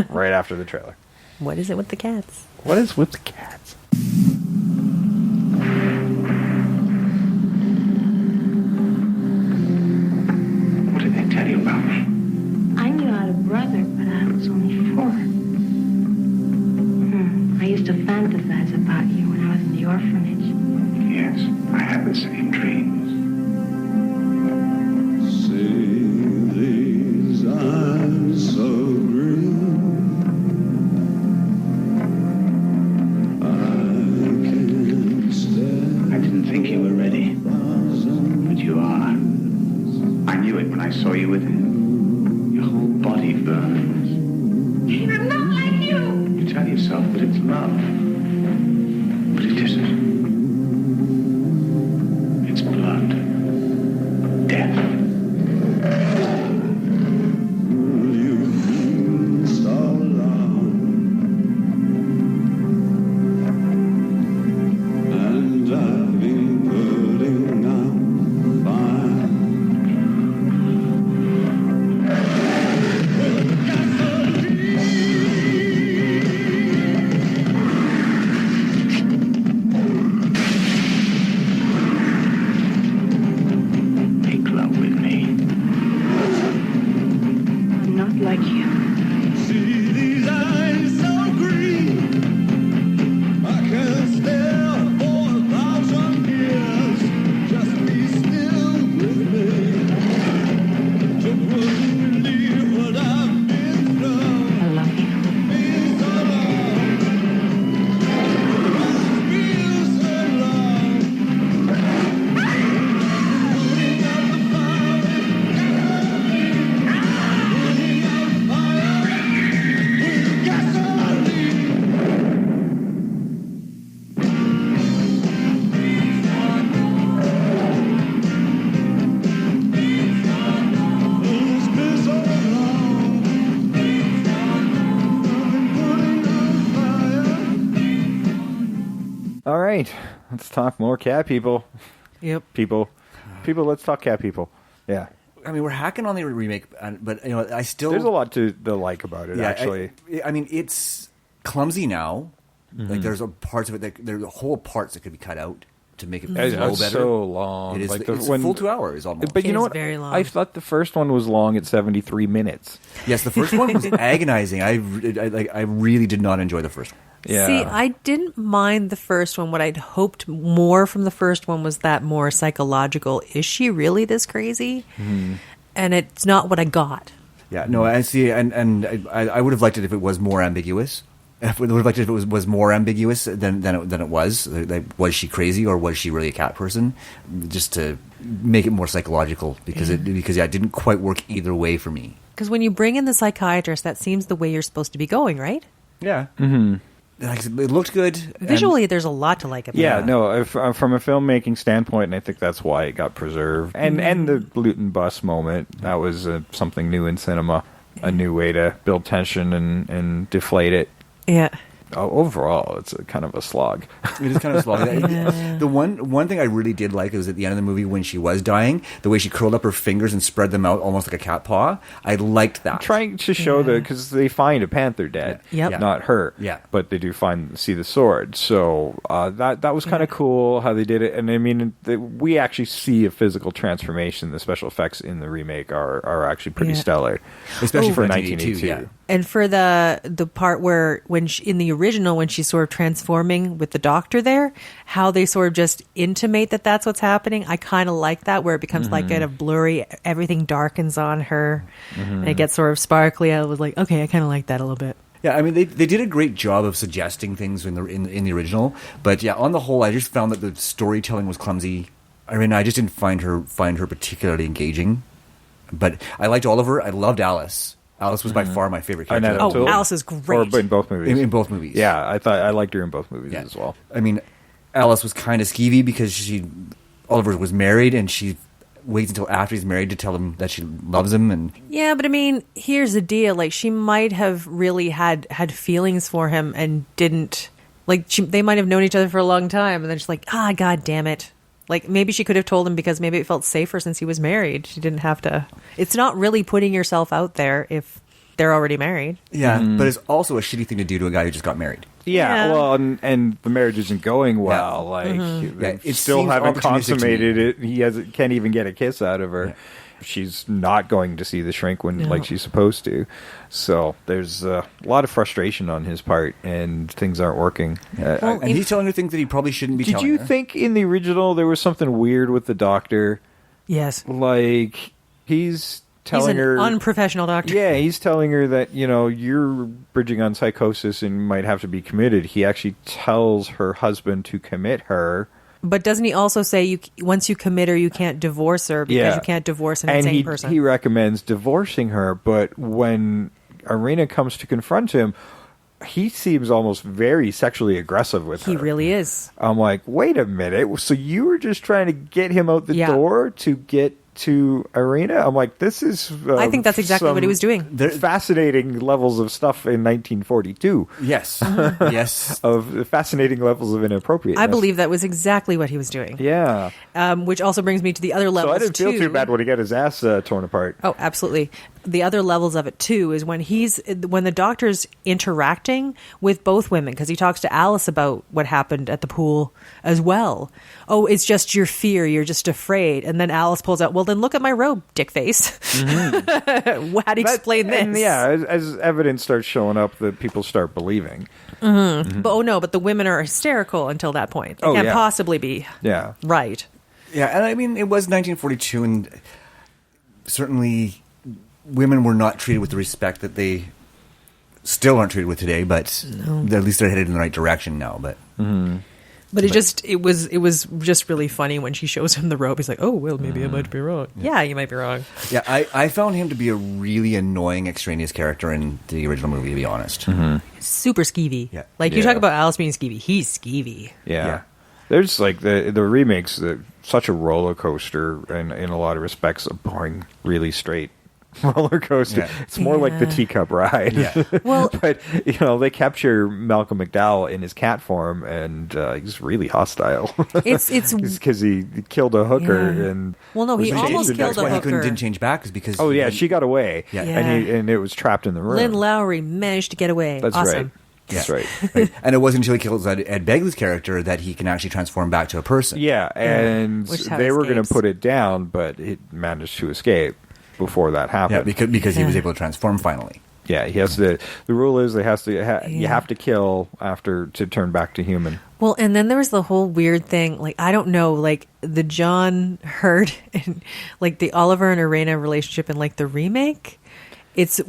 right after the trailer. What is it with the cats? What is with the cats? What did they tell you about me? I knew I had a brother, but I was only 4. I used to fantasize about you when I was in the orphanage. Yes, I had the same dreams. These eyes so green, I can't stand I didn't think you were ready, but you are. I knew it when I saw you with him. Your whole body burns. I'm not like you! You tell yourself that it's love, but it isn't. It's blood, death. you've been so long, and I've been putting on fire. Make love with me. I'm not like you. See these eyes so green, I can't stare for 1,000 years. Just be still with me. You wouldn't believe what I've been through. I love you. Been so long. Been so long. Putting out the fire. Putting out fire with gasoline. It's been so long. I've been putting out fire. All right, let's talk more cat people. Yep. People, let's talk cat people. Yeah. I mean, we're hacking on the remake, but I still There's a lot to like about it, Yeah, actually. I mean, it's clumsy now. Like there's parts of it that there are whole parts that could be cut out to make it flow It's better. so long. It is. Like It's a full 2 hours almost. But you It know is what? very long. I thought the first one was long at 73 minutes. Yes, the first one was agonizing. I really did not enjoy the first one. Yeah. See, I didn't mind the first one. What I'd hoped more from the first one was that more psychological. Is she really this crazy? And it's not what I got. Yeah, no, I see, and I would have liked it if it was more ambiguous. I would have liked it if it was more ambiguous than it was. Like, was she crazy or was she really a cat person? Just to make it more psychological because it didn't quite work either way for me. Because when you bring in the psychiatrist, that seems the way you're supposed to be going, right? Yeah. Mm-hmm. Like I said, it looked good. Visually, there's a lot to like about Yeah, it. no, from a filmmaking standpoint, and I think that's why it got preserved. And the Luton bus moment, that was something new in cinema, a new way to build tension and deflate it. Yeah. Overall, it's a kind of a slog. It is kind of slow. The one thing I really did like was at the end of the movie when she was dying, the way she curled up her fingers and spread them out almost like a cat paw. I liked that. Trying to show because they find a panther dead, Yep. not her. Yeah. But they do see the sword. So that was kind of cool how they did it. And I mean, we actually see a physical transformation. The special effects in the remake are actually pretty Yeah. stellar, Especially for for 1982. 1982, yeah. And for the part where in the original when she's sort of transforming with the doctor there, how they sort of just intimate that that's what's happening. I kind of like that where it becomes like kind of blurry, everything darkens on her, and it gets sort of sparkly. I was like, okay, I kind of like that a little bit. Yeah, I mean they did a great job of suggesting things in the original, but yeah, on the whole, I just found that the storytelling was clumsy. I mean, I just didn't find her particularly engaging. But I liked Oliver. I loved Alice. Alice was by far my favorite character. Annette Oh, O'Toole? Alice is great. Or in both movies. In both movies. Yeah, I liked her in both movies Yeah. as well. I mean, Alice was kind of skeevy because Oliver was married and she waits until after he's married to tell him that she loves him. And Yeah, but I mean, here's the deal. Like, she might have really had feelings for him and didn't. Like, they might have known each other for a long time, and then she's like, God damn it. Like, maybe she could have told him because maybe it felt safer since he was married. She didn't have to. It's not really putting yourself out there if they're already married. yeah, but it's also a shitty thing to do to a guy who just got married. Yeah, Yeah. well, and the marriage isn't going well. Like, Yeah, they it still seems haven't opportunistic to me. consummated it. He can't even get a kiss out of her. Yeah. She's not going to see the shrink like she's supposed to. So there's a lot of frustration on his part, and things aren't working. Well, And he's telling her things that he probably shouldn't be Did telling you her. think in the original there was something weird with the doctor? Yes. Like, he's telling He's an her unprofessional doctor. Yeah, he's telling her that, you're bridging on psychosis and might have to be committed. He actually tells her husband to commit her. But doesn't he also say once you commit her, you can't divorce her because you can't divorce an insane person? He recommends divorcing her, but when Irina comes to confront him, he seems almost very sexually aggressive with her. He really is. I'm like, wait a minute. So you were just trying to get him out the door to get to Irina? I'm like, this is... I think that's exactly what he was doing. Fascinating levels of stuff in 1942. Yes. Yes. Of fascinating levels of inappropriateness. I believe that was exactly what he was doing. Yeah. Which also brings me to the other levels, So I didn't feel too. too bad when he got his ass torn apart. Oh, absolutely. The other levels of it too is when the doctor's interacting with both women, because he talks to Alice about what happened at the pool as well. Oh, it's just your fear. You're just afraid. And then Alice pulls out, well, then look at my robe, dickface. How do you explain this? And yeah, as evidence starts showing up, that people start believing. But the women are hysterical until that point. They can't possibly be Yeah. right. Yeah, and I mean, it was 1942, and certainly women were not treated with the respect that they still aren't treated with today, but at least they're headed in the right direction now. But But it was just really funny when she shows him the robe. He's like, oh, well, maybe I might be wrong. Yeah, you might be wrong. yeah, I found him to be a really annoying extraneous character in the original movie, to be honest. Super skeevy. Yeah. Like, you talk about Alice being skeevy. He's skeevy. Yeah. There's like the remakes, such a roller coaster, and in a lot of respects, a boring, really straight roller coaster. Yeah. It's more like the teacup ride. Yeah. Well, But, they capture Malcolm McDowell in his cat form, and he's really hostile. it's because he killed a hooker. Yeah. And Well, no, he was almost chased killed the a next Why one. he didn't change back is because Oh yeah, she got away. Yeah. And it was trapped in the room. Lynn Lowry managed to get away. That's awesome. right. That's right. And it wasn't until he kills Ed Begley's character that he can actually transform back to a person. Yeah, and Which how they were going to escapes. put it down, but it managed to escape before that happened. Yeah, because he was able to transform finally. Yeah, he has to. The rule is you have to kill after to turn back to human. Well, and then there was the whole weird thing. Like, I don't know, like the John Hurt and like the Oliver and Irena relationship in like the remake. It's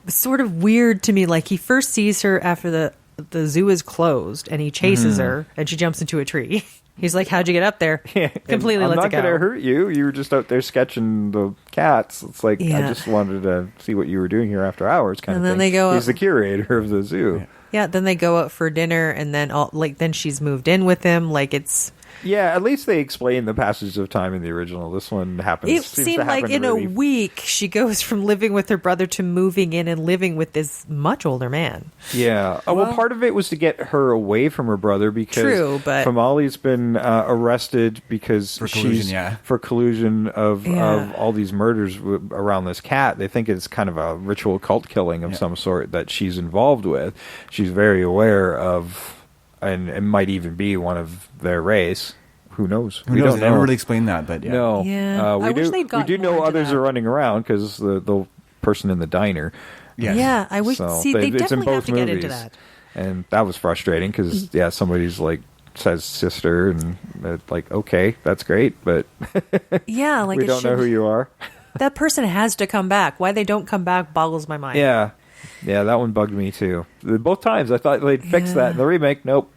sort of weird to me. Like, he first sees her after the zoo is closed, and he chases her, and she jumps into a tree. He's like, "How'd you get up there?" Completely I'm lets not it go. going to hurt you. You were just out there sketching the cats. It's like, I Yeah. just wanted to see what you were doing here after hours, kind And of then thing. they go He's up- the curator of the zoo. Yeah, then they go out for dinner, and then then she's moved in with him. Like, it's Yeah, at least they explain the passage of time in the original. This one happens. it seems seemed to like happen in really a week she goes from living with her brother to moving in and living with this much older man. Yeah. Well, part of it was to get her away from her brother because True, but- Famali's been arrested because For collusion, she's yeah. for collusion of Yeah. all these murders around this cat. They think it's kind of a ritual cult killing of Yeah. some sort that she's involved with. She's very aware of, and it might even be one of their race. Who knows? Who knows? They never really explained that, but yeah. No. Yeah. We I wish do. they'd We gotten do more know into others that. are running around because the person in the diner. Yes. Yeah, I wish. So, See, they it's in definitely have both to get into movies. that. And that was frustrating because somebody's like says sister and like, okay, that's great, but Yeah, like we it don't know should- who you are. That person has to come back. Why they don't come back boggles my mind. Yeah, that one bugged me too. Both times I thought they'd fix that in the remake. Nope.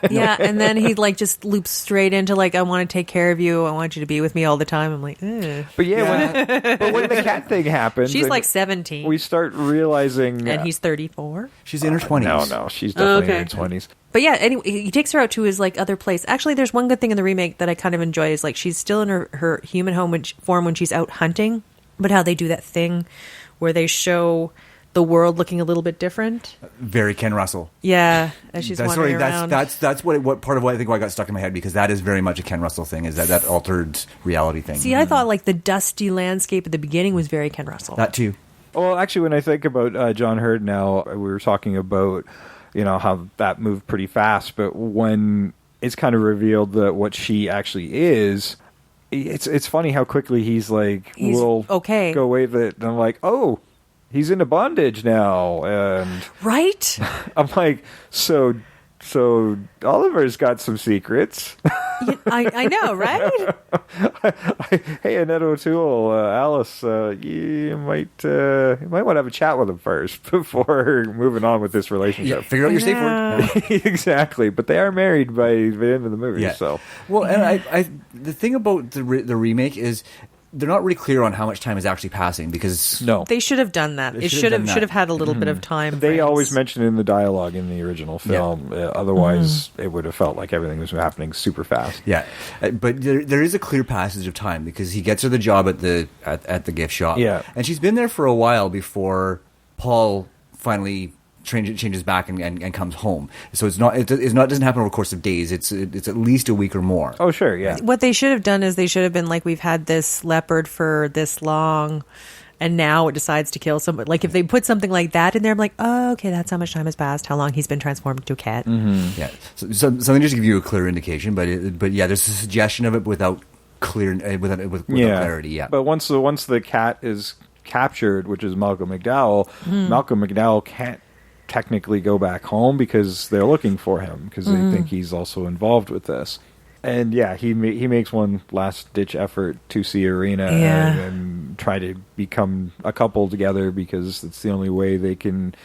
Yeah, and then he like just loops straight into like, I want to take care of you. I want you to be with me all the time. I'm like, ugh. But when the cat thing happens, She's and like 17, we start realizing, and he's 34. She's in her 20s. no, she's definitely in okay. her 20s. But yeah, anyway, he takes her out to his like other place. Actually, there's one good thing in the remake that I kind of enjoy is like she's still in her human form when she's out hunting, but how they do that thing where they show the world looking a little bit different. Very Ken Russell. Yeah, as she's wandering around. That's what part of what I think why I got stuck in my head, because that is very much a Ken Russell thing, is that altered reality thing. See, I thought like the dusty landscape at the beginning was very Ken Russell. That too. Well, actually, when I think about John Hurd now, we were talking about, how that moved pretty fast, but when it's kind of revealed that what she actually is, it's funny how quickly he's like, we'll okay. go away with it. And I'm like, oh, he's into bondage now. And Right? I'm like, so Oliver's got some secrets. I know, right? Hey, Annette O'Toole, Alice, you might want to have a chat with him first before moving on with this relationship. Figure out your safe word. Exactly, but they are married by the end of the movie. Yeah. So Well, and I the thing about the remake is they're not really clear on how much time is actually passing, because no, They should have done that. They It should have done should that. have had a little bit of time. they frames. always mention it in the dialogue in the original film. Otherwise, it would have felt like everything was happening super fast. yeah, but there is a clear passage of time, because he gets her the job at the gift shop. Yeah. and she's been there for a while before Paul finally changes back and comes home. So it's not doesn't happen over the course of days. It's at least a week or more. Oh, sure, yeah. What they should have done is they should have been like, we've had this leopard for this long, and now it decides to kill somebody. Like if they put something like that in there, I'm like, oh, okay, that's how much time has passed. How long he's been transformed into a cat. Mm-hmm. Yeah, so something just to give you a clear indication, but yeah, there's a suggestion of it without with clarity. Yeah, But once the cat is captured, which is Malcolm McDowell, Malcolm McDowell can't technically go back home because they're looking for him because they think he's also involved with this. And yeah, he makes one last ditch effort to see Irina and try to become a couple together, because it's the only way they can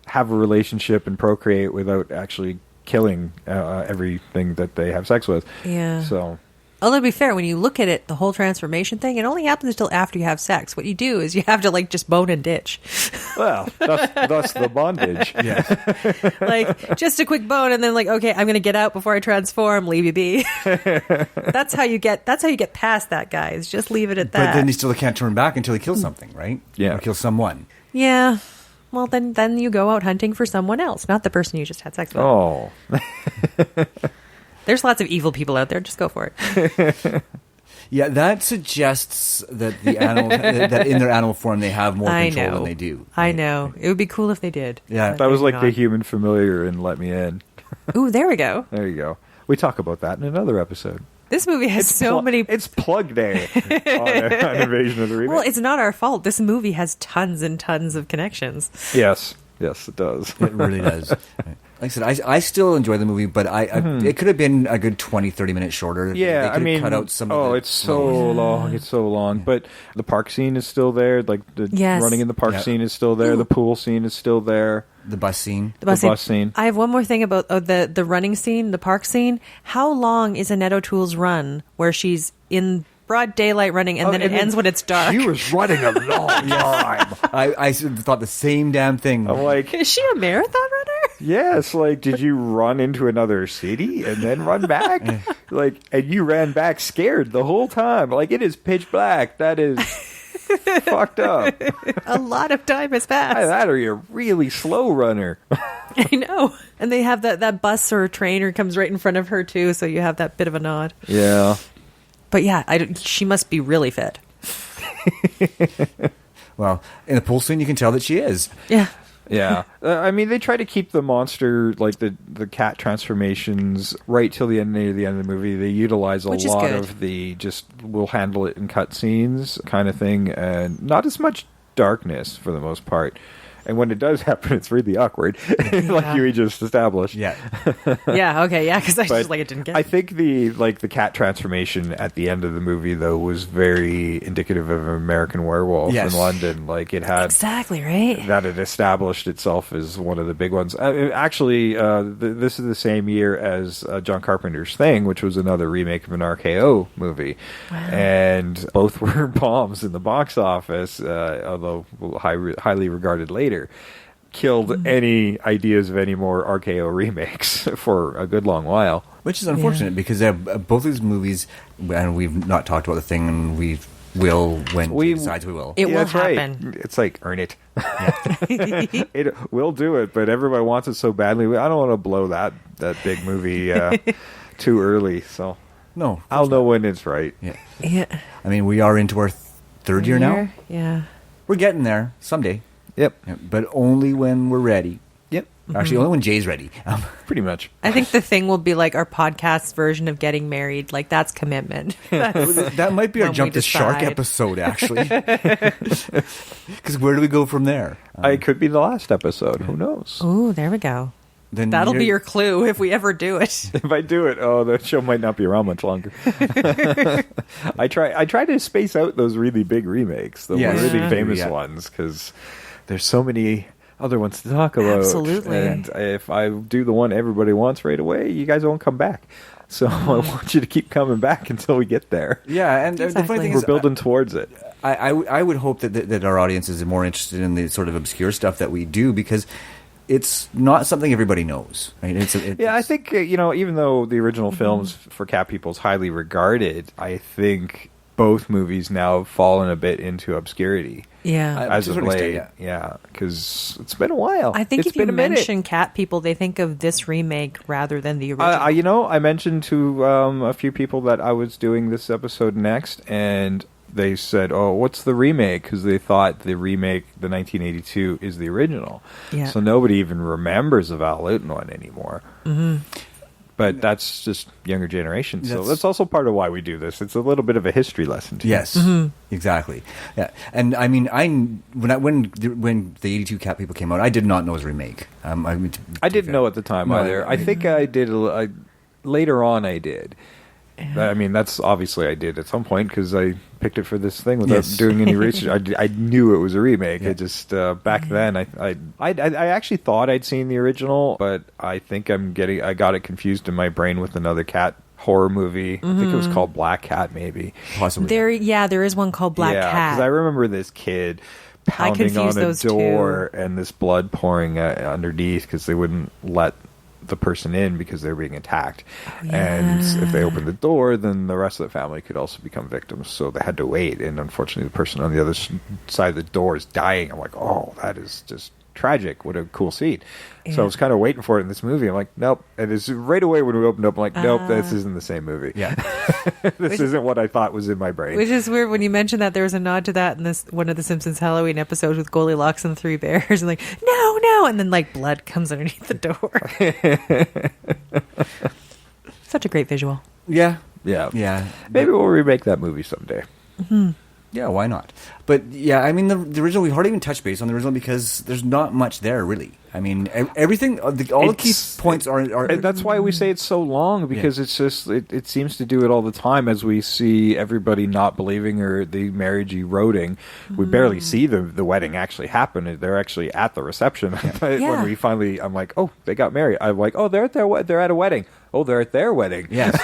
have a relationship and procreate without actually killing everything that they have sex with. Yeah. So Although to be fair, when you look at it, the whole transformation thing, it only happens until after you have sex. What you do is you have to like just bone and ditch. well, thus the bondage. yeah. Like just a quick bone, and then like, okay, I'm gonna get out before I transform. Leave you be. That's how you get past that, guys. Just leave it at that. But then he still can't turn back until he kills something, right? Yeah. Or kills someone. Yeah. Well, then you go out hunting for someone else, not the person you just had sex with. Oh. There's lots of evil people out there. Just go for it. Yeah, that suggests that the animal that in their animal form they have more I control know. than they do. I know. It would be cool if they did. Yeah. But That was maybe like the not. human familiar in Let Me In. Ooh, there we go. There you go. We talk about that in another episode. This movie has so many. It's plug day on Invasion of the Remake. Well, it's not our fault. This movie has tons and tons of connections. Yes, it does. It really does. Like I said, I still enjoy the movie, but it could have been a good 20, 30 minutes shorter. Yeah, They I could mean, cut out some of the it's so long. It's so long. But the park scene is still there. Like the Yes. running in the park Yeah. scene is still there. The pool scene is still there. the bus scene. The bus, bus scene. I have one more thing about the running scene, the park scene. How long is Annette O'Toole's run where she's in broad daylight running and then it ends when it's dark? She was running a long time. I thought the same damn thing. I'm like, Is she a marathon runner? yes. Like, did you run into another city and then run back? Like, and you ran back scared the whole time. Like, it is pitch black. That is fucked up. A lot of time has Either passed. that or you're a really slow runner. I know. And they have that bus or train or comes right in front of her too, so you have that bit of a nod. Yeah. But yeah, she must be really fit. Well, in the pool scene, you can tell that she is. Yeah. Yeah, I mean, they try to keep the monster, like the cat transformations, right till the end of the movie. They utilize a Which is lot good. of the just we'll handle it in cutscenes kind of thing, and not as much darkness for the most part. And when it does happen, it's really awkward, like you just established. Yeah. Yeah, okay, yeah, because I was But just like, it didn't get I think the cat transformation at the end of the movie though was very indicative of an American Werewolf Yes. in London. Like it had exactly right. that it established itself as one of the big ones. Actually, this is the same year as John Carpenter's Thing, which was another remake of an RKO movie, and both were bombs in the box office, although highly regarded later. Killed any ideas of any more RKO remakes for a good long while. Which is unfortunate because both these movies, and we've not talked about the thing, and we will when we decides we will. It will that's right. happen. It's like, earn it. It will do it, but everybody wants it so badly. I don't want to blow that big movie too early. So No, I'll know when it's right. Yeah. Yeah. I mean, we are into our third year now. Yeah. We're getting there someday. Yep. Yeah, but only when we're ready. Yep. Actually, only when Jay's ready. Pretty much. I think the thing will be like our podcast version of getting married. Like that's commitment. That might be our When Jump we the Shark decide. episode, actually. Because where do we go from there? It could be the last episode. Who knows? Ooh, there we go. Then That'll be you're- your clue if we ever do it. If I do it, the show might not be around much longer. I try to space out those really big remakes, the Yes. really Yeah. famous Yeah. ones, because there's so many other ones to talk about. Absolutely. And if I do the one everybody wants right away, you guys won't come back. So I want you to keep coming back until we get there. Yeah, and the Exactly. funny thing We're is, building towards it. I would hope that our audience is more interested in the sort of obscure stuff that we do because it's not something everybody knows, right? Yeah, I think, even though the original films for cat people is highly regarded, I think both movies now have fallen a bit into obscurity. Yeah. As to a of certain extent, late, yeah, because it's been a while. I think it's if you been a minute. mention cat people, they think of this remake rather than the original. I mentioned to a few people that I was doing this episode next, and they said, "Oh, what's the remake?" Because they thought the remake, the 1982, is the original. Yeah. So nobody even remembers the Val Lewton one anymore. Mm-hmm. But that's just younger generation. So that's also part of why we do this. It's a little bit of a history lesson, too. Yes, exactly. Yeah, and I mean, when the 82 Cat People came out, I did not know it was a remake. I didn't know at the time No, either. I think I did. Later on, I did. I mean, that's obviously I did at some point because I picked it for this thing without Yes. doing any research. I knew it was a remake. Yeah. I just back then I actually thought I'd seen the original, but I think I got it confused in my brain with another cat horror movie. I think it was called Black Cat, maybe. possibly. there is one called Black yeah, Cat. because I remember this kid pounding on confused a those door and this blood pouring underneath because they wouldn't let the person in because they were being attacked. And if they opened the door, then the rest of the family could also become victims. So they had to wait. And unfortunately, the person on the other side of the door is dying. I'm like, oh, that is just tragic. What a cool scene. So Yeah. I was kind of waiting for it in this movie. I'm like, nope. And it's right away when we opened up, I'm like, nope, this isn't the same movie. Yeah. This isn't what I thought was in my brain. Which is weird when you mentioned that there was a nod to that in this one of the Simpsons Halloween episodes with Goldilocks and the Three Bears, and like no, and then like blood comes underneath the door. Such a great visual. Yeah. Yeah. Yeah. Maybe we'll remake that movie someday. Yeah, why not? But yeah, I mean, the original, we hardly even touched base on the original because there's not much there, really. I mean, everything, all the key points are. And that's why we say it's so long, because it's just, it seems to do it all the time as we see everybody not believing or the marriage eroding. We barely see the wedding actually happen. They're actually at the reception. But Yeah. when we finally, I'm like, oh, they got married. I'm like, oh, they're at a wedding. Oh, they're at their wedding. Yes.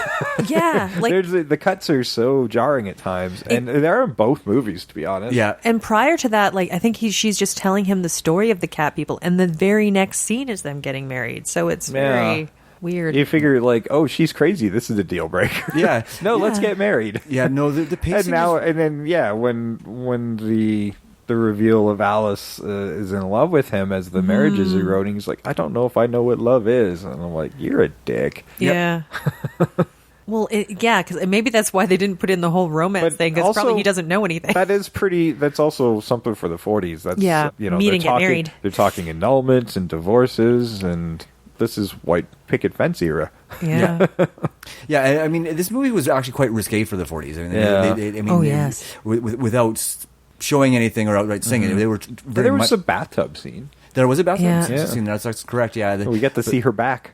Yeah, like The cuts are so jarring at times, and they're in both movies, to be honest. Yeah. and prior to that, like I think she's just telling him the story of the cat people, and the very next scene is them getting married. So it's very weird. You figure like, oh, she's crazy. This is a deal breaker. Yeah. No, let's Yeah. get married. Yeah, no, the pacing And now, is- and then, yeah, when the reveal of Alice is in love with him as the marriage is eroding, he's like, I don't know if I know what love is, and I'm like, you're a dick. Yeah. Well, because maybe that's why they didn't put in the whole romance But thing, because also, probably he doesn't know anything. That's also something for the 40s. That's, Yeah, you know, meet they're and get talking, married. They're talking annulments and divorces, and this is white picket fence era. Yeah. Yeah, I mean, this movie was actually quite risque for the 40s. I mean, Yeah. I mean, Oh, yes. without showing anything or outright saying it, they were very There was much. a bathtub scene. There was a bathroom Yeah. scene. That's correct. Yeah, We get to see her back.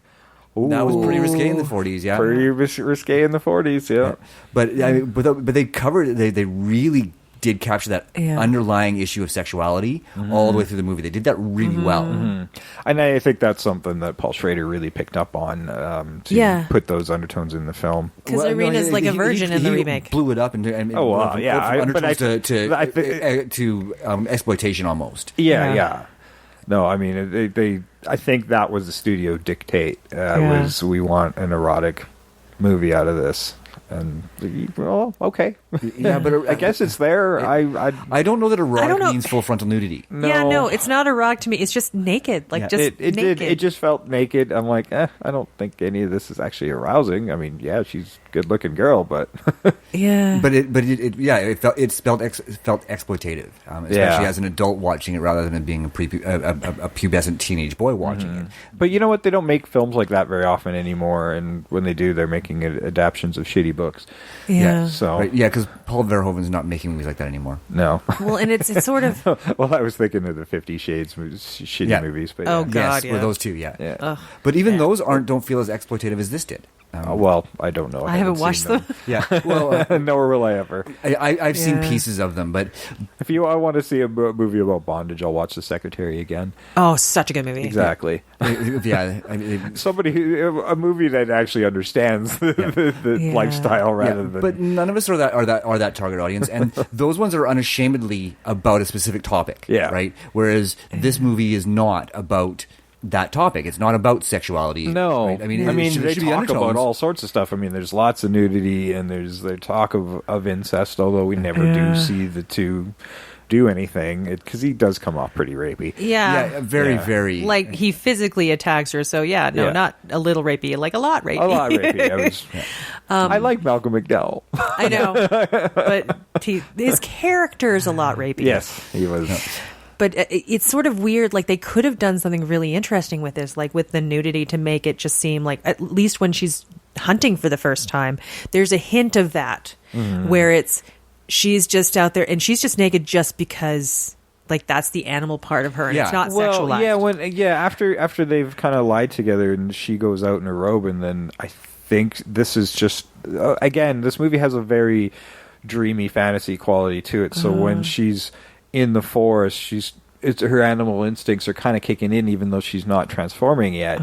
that was pretty risque in the Ooh. 40s. Yeah, Pretty risque in the 40s, yeah. But I mean, but they covered. They really did capture that Yeah. underlying issue of sexuality all the way through the movie. They did that really well. And I think that's something that Paul Schrader really picked up on to Yeah. put those undertones in the film. Because Irina's like a virgin in the remake. Blew it up and Oh, wow, from yeah, undertones but to exploitation almost. Yeah, Yeah. yeah. No, I mean, I think that was the studio dictate. Yeah. Was we want an erotic movie out of this, and well, okay. Yeah, but I guess it's there. I don't know that erotic don't know. means full frontal nudity. Yeah, no, it's not erotic to me. It's just naked. Like, Yeah. just It naked. did. It just felt naked. I'm like, I don't think any of this is actually arousing. I mean, yeah, she's a good-looking girl, but yeah. But it felt exploitative, especially Yeah. as an adult watching it rather than it being a pubescent teenage boy watching it. But you know what? They don't make films like that very often anymore, and when they do, they're making adaptions of shitty books. yeah. So Right, yeah, because Paul Verhoeven's not making movies like that anymore. no. Well, and it's sort of. Well, I was thinking of the 50 Shades shitty Yeah. movies, but Oh, yeah. God, Yes, were yeah. those two, yeah. Yeah. But even those don't feel as exploitative as this did. Well, I don't know. I haven't watched seen them. Yeah, well, Nor will I ever. I've seen Yeah. pieces of them, but If I want to see a movie about bondage, I'll watch The Secretary again. Oh, such a good movie. Exactly. yeah, A movie that actually understands the Yeah. lifestyle rather yeah, than. but none of us are that target audience, and those ones are unashamedly about a specific topic. Yeah. Right. Whereas this movie is not about that topic. It's not about sexuality. No, right? I mean, they should be talk about undertones. all sorts of stuff. I mean, there's lots of nudity, and there's talk of incest, although we never Yeah. do see the two do anything, because he does come off pretty rapey. Yeah. Yeah, very, Yeah. very. Like, he physically attacks her, so yeah, no, Yeah. not a little rapey, like a lot rapey. A lot rapey. I like Malcolm McDowell. I know. But his character is a lot rapey. Yes, he was. But it's sort of weird. Like, they could have done something really interesting with this, like with the nudity, to make it just seem like, at least when she's hunting for the first time, there's a hint of that, where she's just out there and she's just naked just because, like, that's the animal part of her, and Yeah. it's not Well, sexualized. after they've kind of lied together, and she goes out in a robe, and then I think this is just again, this movie has a very dreamy fantasy quality to it. So when she's in the forest, her animal instincts are kind of kicking in, even though she's not transforming yet.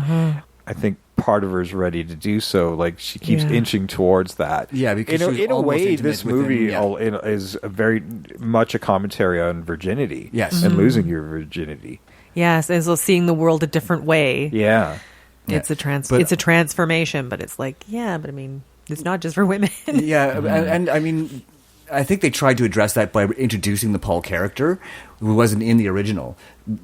I think part of her is ready to do so. Like, she keeps Yeah. inching towards that. Yeah, because she was in a almost way, intimate this with him, movie yeah. is a very much a commentary on virginity. Yes. and losing your virginity. Yes, and so seeing the world a different way. Yeah. It's a But- it's a transformation, but it's like, yeah, but I mean, it's not just for women. Yeah, and I mean, I think they tried to address that by introducing the Paul character, who wasn't in the original,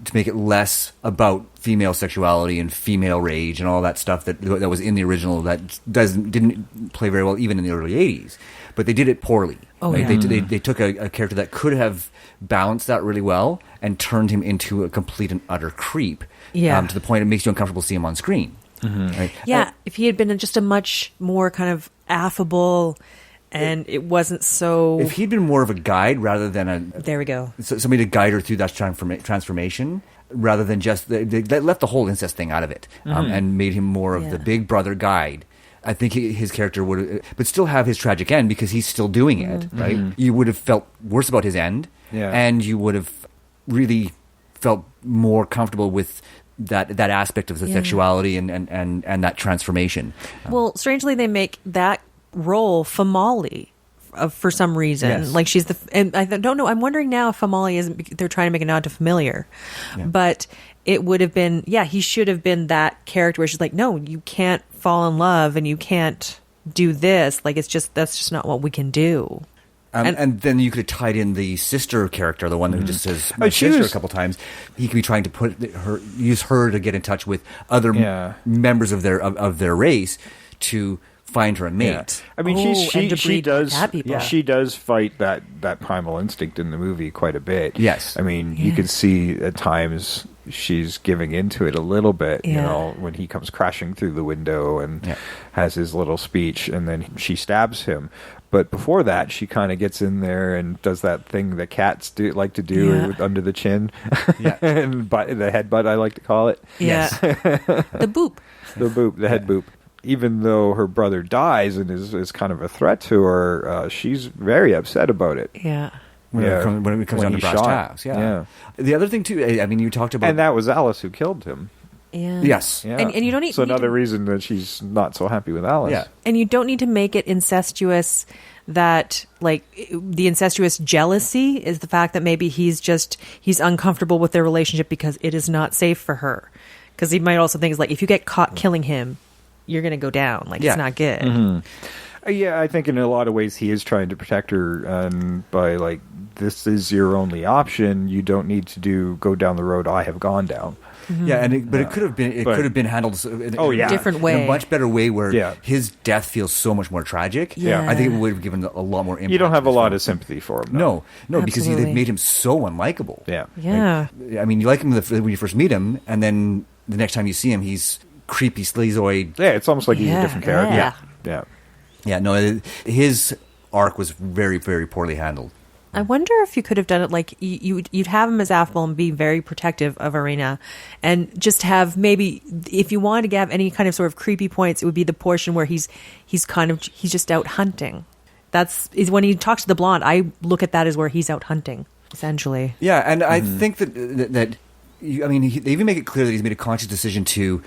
to make it less about female sexuality and female rage and all that stuff that was in the original that didn't play very well even in the early 80s. But they did it poorly. Oh, Like, yeah. they took a character that could have balanced that really well and turned him into a complete and utter creep. Yeah. To the point it makes you uncomfortable to see him on screen. Right? Yeah, if he had been just a much more kind of affable, and it wasn't so. If he'd been more of a guide rather than There we go. somebody to guide her through that transformation, rather than just they left the whole incest thing out of it, and made him more of Yeah. the big brother guide. I think his character would, but still have his tragic end because he's still doing it. Right? You would have felt worse about his end, and you would have really felt more comfortable with that aspect of the sexuality and that transformation. Well, strangely, they make that role Famali for some reason. Yes. Like she's and I don't know. I'm wondering now if Famali isn't. They're trying to make a nod to Familiar, but it would have been. Yeah, he should have been that character where she's like, no, you can't fall in love and you can't do this. Like that's just not what we can do. And then you could have tied in the sister character, the one who just says my She sister was- a couple times. He could be trying to use her to get in touch with other members of their race to find her a mate. Yeah. I mean, Oh, and to she breed does cat people. she does fight that primal instinct in the movie quite a bit. Yes. I mean, you can see at times she's giving into it a little bit. You Yeah. know, when he comes crashing through the window and Yeah. has his little speech, and then she stabs him. But before that, she kind of gets in there and does that thing that cats like to do Yeah. with under the chin, Yeah. and the headbutt, I like to call it. Yeah, the boop. The head boop. Even though her brother dies and is kind of a threat to her, she's very upset about it. Yeah. When it comes When down to he brass shot. tacks. Yeah. The other thing too, I mean, you talked about And that was Alice who killed him. Yeah. yes. Yeah. And you don't need- So you another don't- reason that she's not so happy with Alice. Yeah. And you don't need to make it incestuous. That like the incestuous jealousy is the fact that maybe he's uncomfortable with their relationship because it is not safe for her. Because he might also think is like if you get caught killing him, you're gonna go down. Like Yeah. it's not good. Yeah, I think in a lot of ways he is trying to protect her by like, this is your only option. You don't need to go down the road I have gone down. Yeah, and it could have been handled in yeah. Different in way. a much better way where Yeah. his death feels so much more tragic. Yeah. I think it would have given a lot more impact. You don't have to a this lot film. of sympathy for him. though. No, because Absolutely. they made him so unlikable. Yeah. Yeah. I mean, you like him when you first meet him, and then the next time you see him, he's creepy, sleazoid. Yeah, it's almost like he's a Yeah, different character. yeah. Yeah. Yeah, no, his arc was very, very poorly handled. I wonder if you could have done it like you'd have him as affable and be very protective of Arena, and just have maybe if you wanted to have any kind of sort of creepy points, it would be the portion where he's just out hunting. Is when he talks to the blonde. I look at that as where he's out hunting essentially. Yeah, and I think that I mean, they even make it clear that he's made a conscious decision to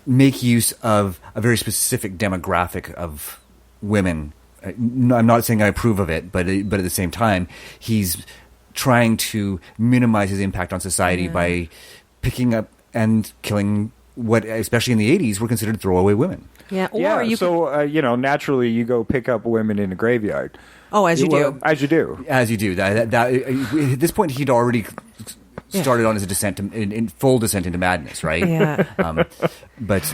make use of a very specific demographic of women. I'm not saying I approve of it, but at the same time, he's trying to minimize his impact on society by picking up and killing what, especially in the 80s, were considered throwaway women. Yeah, or Yeah, you so naturally you go pick up women in a graveyard, as you do. as you do. As you do. That at this point, he'd already started on his descent in full descent into madness, right? Yeah. But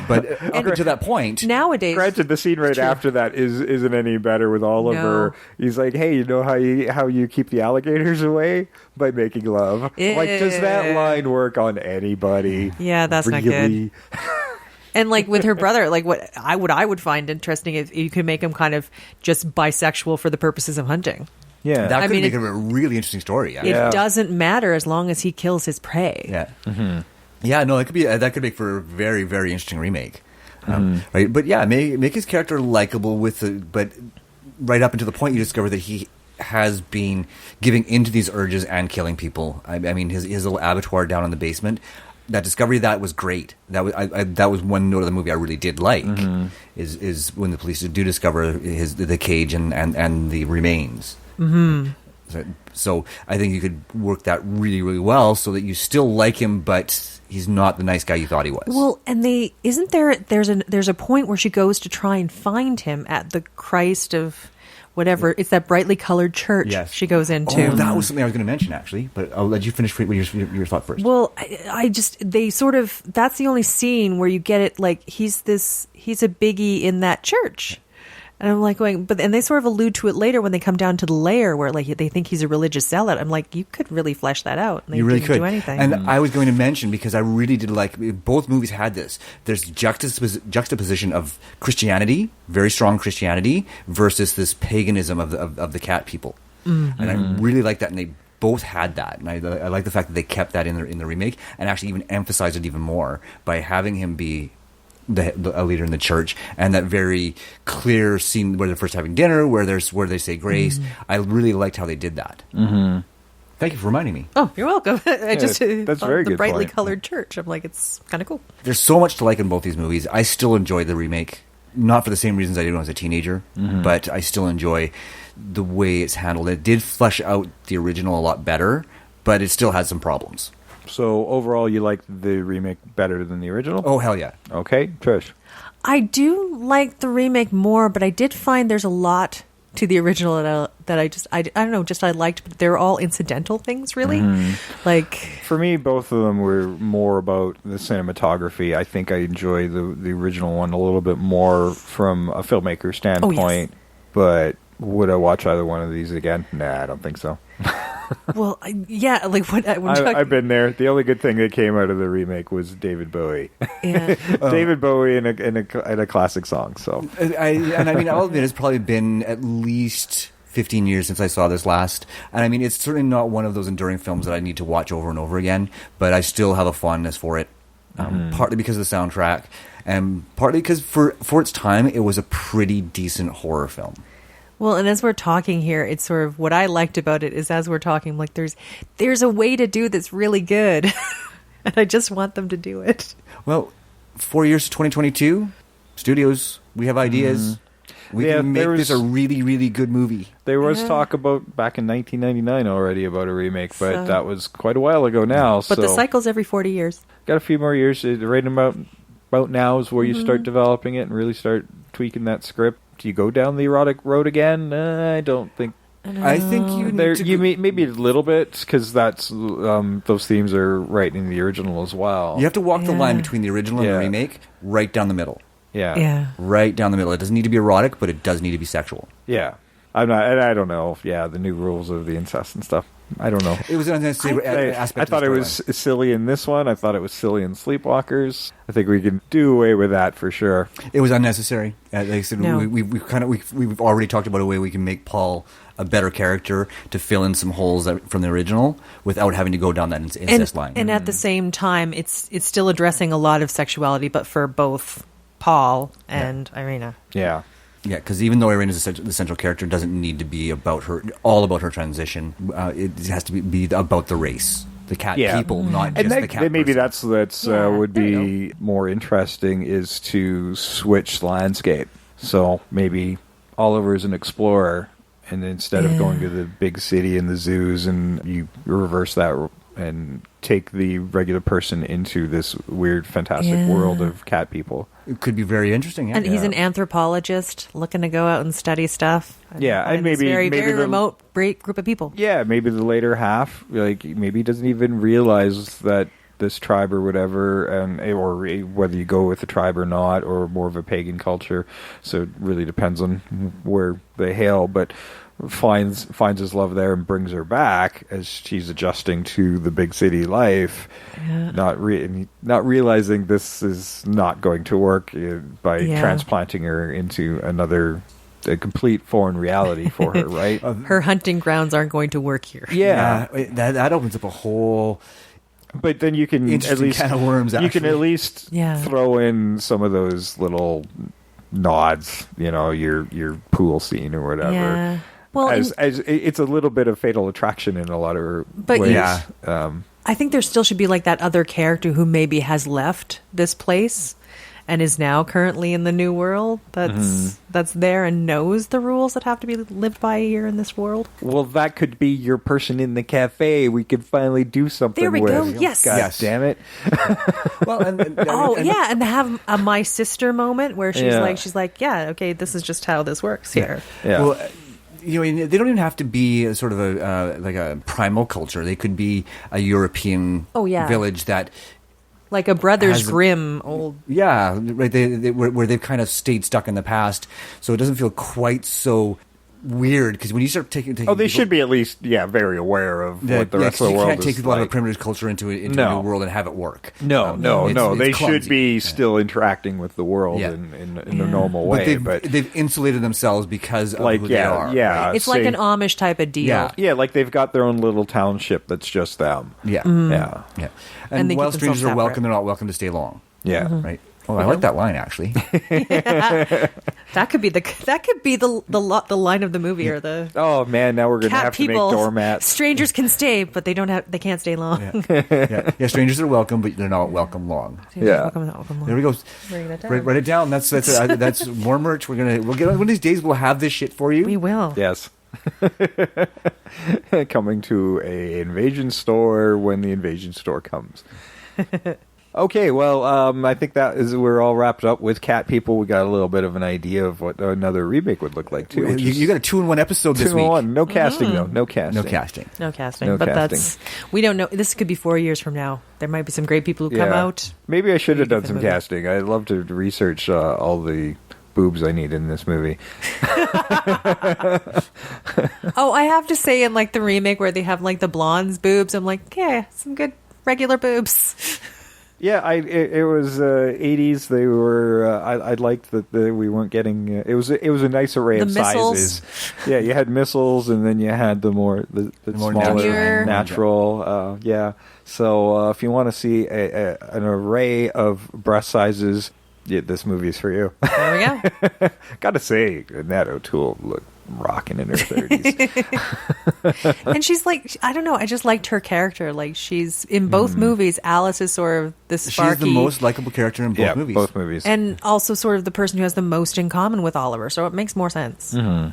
up to that point, Nowadays, Granted, the scene right True. after that isn't any better with Oliver. No. He's like, "Hey, you know how you keep the alligators away by making love? Like, does that line work on anybody? Yeah, that's not really? and like with her brother, like what I would find interesting is you could make him kind of just bisexual for the purposes of hunting. Yeah, that I could mean, make it a really interesting story. It doesn't matter as long as he kills his prey. Yeah. Yeah, no, that could make for a very, very interesting remake. Right? But yeah, make his character likable but right up until the point you discover that he has been giving into these urges and killing people. I mean, his little abattoir down in the basement. That discovery of that was great. That was one note of the movie I really did like. Is when the police do discover the cage and the remains. So I think you could work that really, really well so that you still like him, but he's not the nice guy you thought he was. Well, and there's a point where she goes to try and find him at the Christ of whatever. It's that brightly colored church Yes. she goes into. Oh, that was something I was going to mention, actually. But I'll let you finish with your thought first. Well, I just, they sort of, that's the only scene where you get it, like, he's a biggie in that church. And I'm like going, and they sort of allude to it later when they come down to the lair where like they think he's a religious zealot. I'm like, you could really flesh that out. And they You really didn't could. do anything. And I was going to mention, because I really did like, both movies had this. There's juxtaposition of Christianity, very strong Christianity, versus this paganism of the cat people. Mm-hmm. And I really like that. And they both had that. And I like the fact that they kept that in the remake and actually even emphasized it even more by having him be a leader in the church, and that very clear scene where they're first having dinner, where they say grace. I really liked how they did that. Mm-hmm. Thank you for reminding me. Oh, you're welcome. I just that's a very the good brightly point. colored church. I'm like, it's kind of cool. There's so much to like in both these movies. I still enjoy the remake, not for the same reasons I did when I was a teenager, but I still enjoy the way it's handled. It did flesh out the original a lot better, but it still had some problems. So overall, you like the remake better than the original? Oh, hell yeah. Okay, Trish. I do like the remake more, but I did find there's a lot to the original that I don't know, I liked, but they're all incidental things, really. Like, For me, both of them were more about the cinematography. I think I enjoy the original one a little bit more from a filmmaker standpoint. But would I watch either one of these again? Nah, I don't think so. well, yeah, like when I've been there. The only good thing that came out of the remake was David Bowie. yeah. David Bowie in a classic song. So I mean, I'll admit it's probably been at least 15 years since I saw this last. And I mean, it's certainly not one of those enduring films that I need to watch over and over again, but I still have a fondness for it. Partly because of the soundtrack, and partly because for its time, it was a pretty decent horror film. Well, and as we're talking here, it's sort of what I liked about it is as we're talking, like there's a way to do this really good, and I just want them to do it. Well, 4 years to 2022, studios, we have ideas. We can make this a really, really good movie. There was talk about back in 1999 already about a remake, but that was quite a while ago now. But the cycle's every 40 years. Got a few more years. Right about now is where you start developing it and really start tweaking that script. Do you go down the erotic road again? I don't think. I think you need to maybe a little bit, because that's those themes are right in the original as well. You have to walk the line between the original and the remake, right down the middle. Yeah. Right down the middle. It doesn't need to be erotic, but it does need to be sexual. Yeah. I'm not, and I don't know. The new rules of the incest and stuff. I don't know. It was an unnecessary aspect. I thought it was silly in this one. I thought it was silly in Sleepwalkers. I think we can do away with that for sure. It was unnecessary. Like I said, No. we've already talked about a way we can make Paul a better character to fill in some holes from the original without having to go down that incest line. And at the same time, it's still addressing a lot of sexuality, but for both Paul and Irina. Yeah. Yeah, because even though Irene is the central character, it doesn't need to be about her transition. It has to be about the race, the cat people, not just the cat. Maybe person. that's would be more interesting is to switch landscape. So maybe Oliver is an explorer, and instead of going to the big city and the zoos, and you reverse that and take the regular person into this weird, fantastic world of cat people. It could be very interesting. Yeah. And he's an anthropologist looking to go out and study stuff. And maybe very the remote, great group of people. Yeah, maybe the later half, like maybe he doesn't even realize that this tribe or whatever, or whether you go with the tribe or not, or more of a pagan culture. So it really depends on where they hail, but finds his love there and brings her back as she's adjusting to the big city life, not realizing this is not going to work by transplanting her into a complete foreign reality for her, right? Her hunting grounds aren't going to work here. That opens up a whole. But then you can at least can of worms. You can at least throw in some of those little nods, your pool scene or whatever. Yeah. Well, as it's a little bit of Fatal Attraction in a lot of but ways. I think there still should be like that other character who maybe has left this place and is now currently in the new world that's there and knows the rules that have to be lived by here in this world. Well, that could be your person in the cafe. We could finally do something there we with. go. Yes. God damn it. Well, and have a my sister moment where she's like, yeah, okay, this is just how this works here. Yeah. Well, you know, they don't even have to be a sort of a like a primal culture. They could be a European village that, like a Brothers has a- Grimm old. yeah, right. Where they've kind of stayed stuck in the past, so it doesn't feel quite so weird. Because when you start taking They people- should be at least, very aware of what the rest of the world is. You can't take people out of a like. primitive culture into a No. new world and have it work. No. It's They clumsy. should be still interacting with the world Yeah. in a normal way. But they've insulated themselves because of like, who they are. yeah. It's like an Amish type of deal. Yeah. Yeah, like they've got their own little township that's just them. Yeah. Yeah. Yeah. And And they while keep strangers themselves are welcome, separate. they're not welcome to stay long. Yeah. Right. Oh, I like that line actually. That could be the line of the movie or the Oh man, now we're gonna cat have to make people. doormats. Strangers can stay, but they can't stay long. Yeah. Strangers are welcome, but they're not welcome long. Yeah. Welcome, welcome long. There we go. Writing that down. Write it down. That's more merch. We'll get one of these days. We'll have this shit for you. We will. Yes. Coming to a invasion store when the invasion store comes. Okay, well, I think we're all wrapped up with Cat People. We got a little bit of an idea of what another remake would look like too. You got a 2-in-1 episode this week. 2-in-1. No casting though. No casting. No casting. No casting, No but casting. we don't know. This could be 4 years from now. There might be some great people who come out. Maybe I should have Maybe done some the movie. casting. I'd love to research all the boobs I need in this movie. Oh, I have to say, in like the remake where they have like the blondes boobs, I'm like, yeah, some good regular boobs. Yeah, it was 80s. They were. I liked that we weren't getting. It was a nice array The of missiles. sizes. Yeah, you had missiles, and then you had the more more smaller natural. natural. Yeah. So if you want to see an array of breast sizes, this movie is for you. There we go. Gotta say, Annette O'Toole looked rocking in her 30s. And she's like, I don't know, I just liked her character. Like, she's in both movies. Alice is sort of the sparky, She's the most likable character in both movies. both movies. and also sort of the person who has the most in common with Oliver. So it makes more sense. Yeah,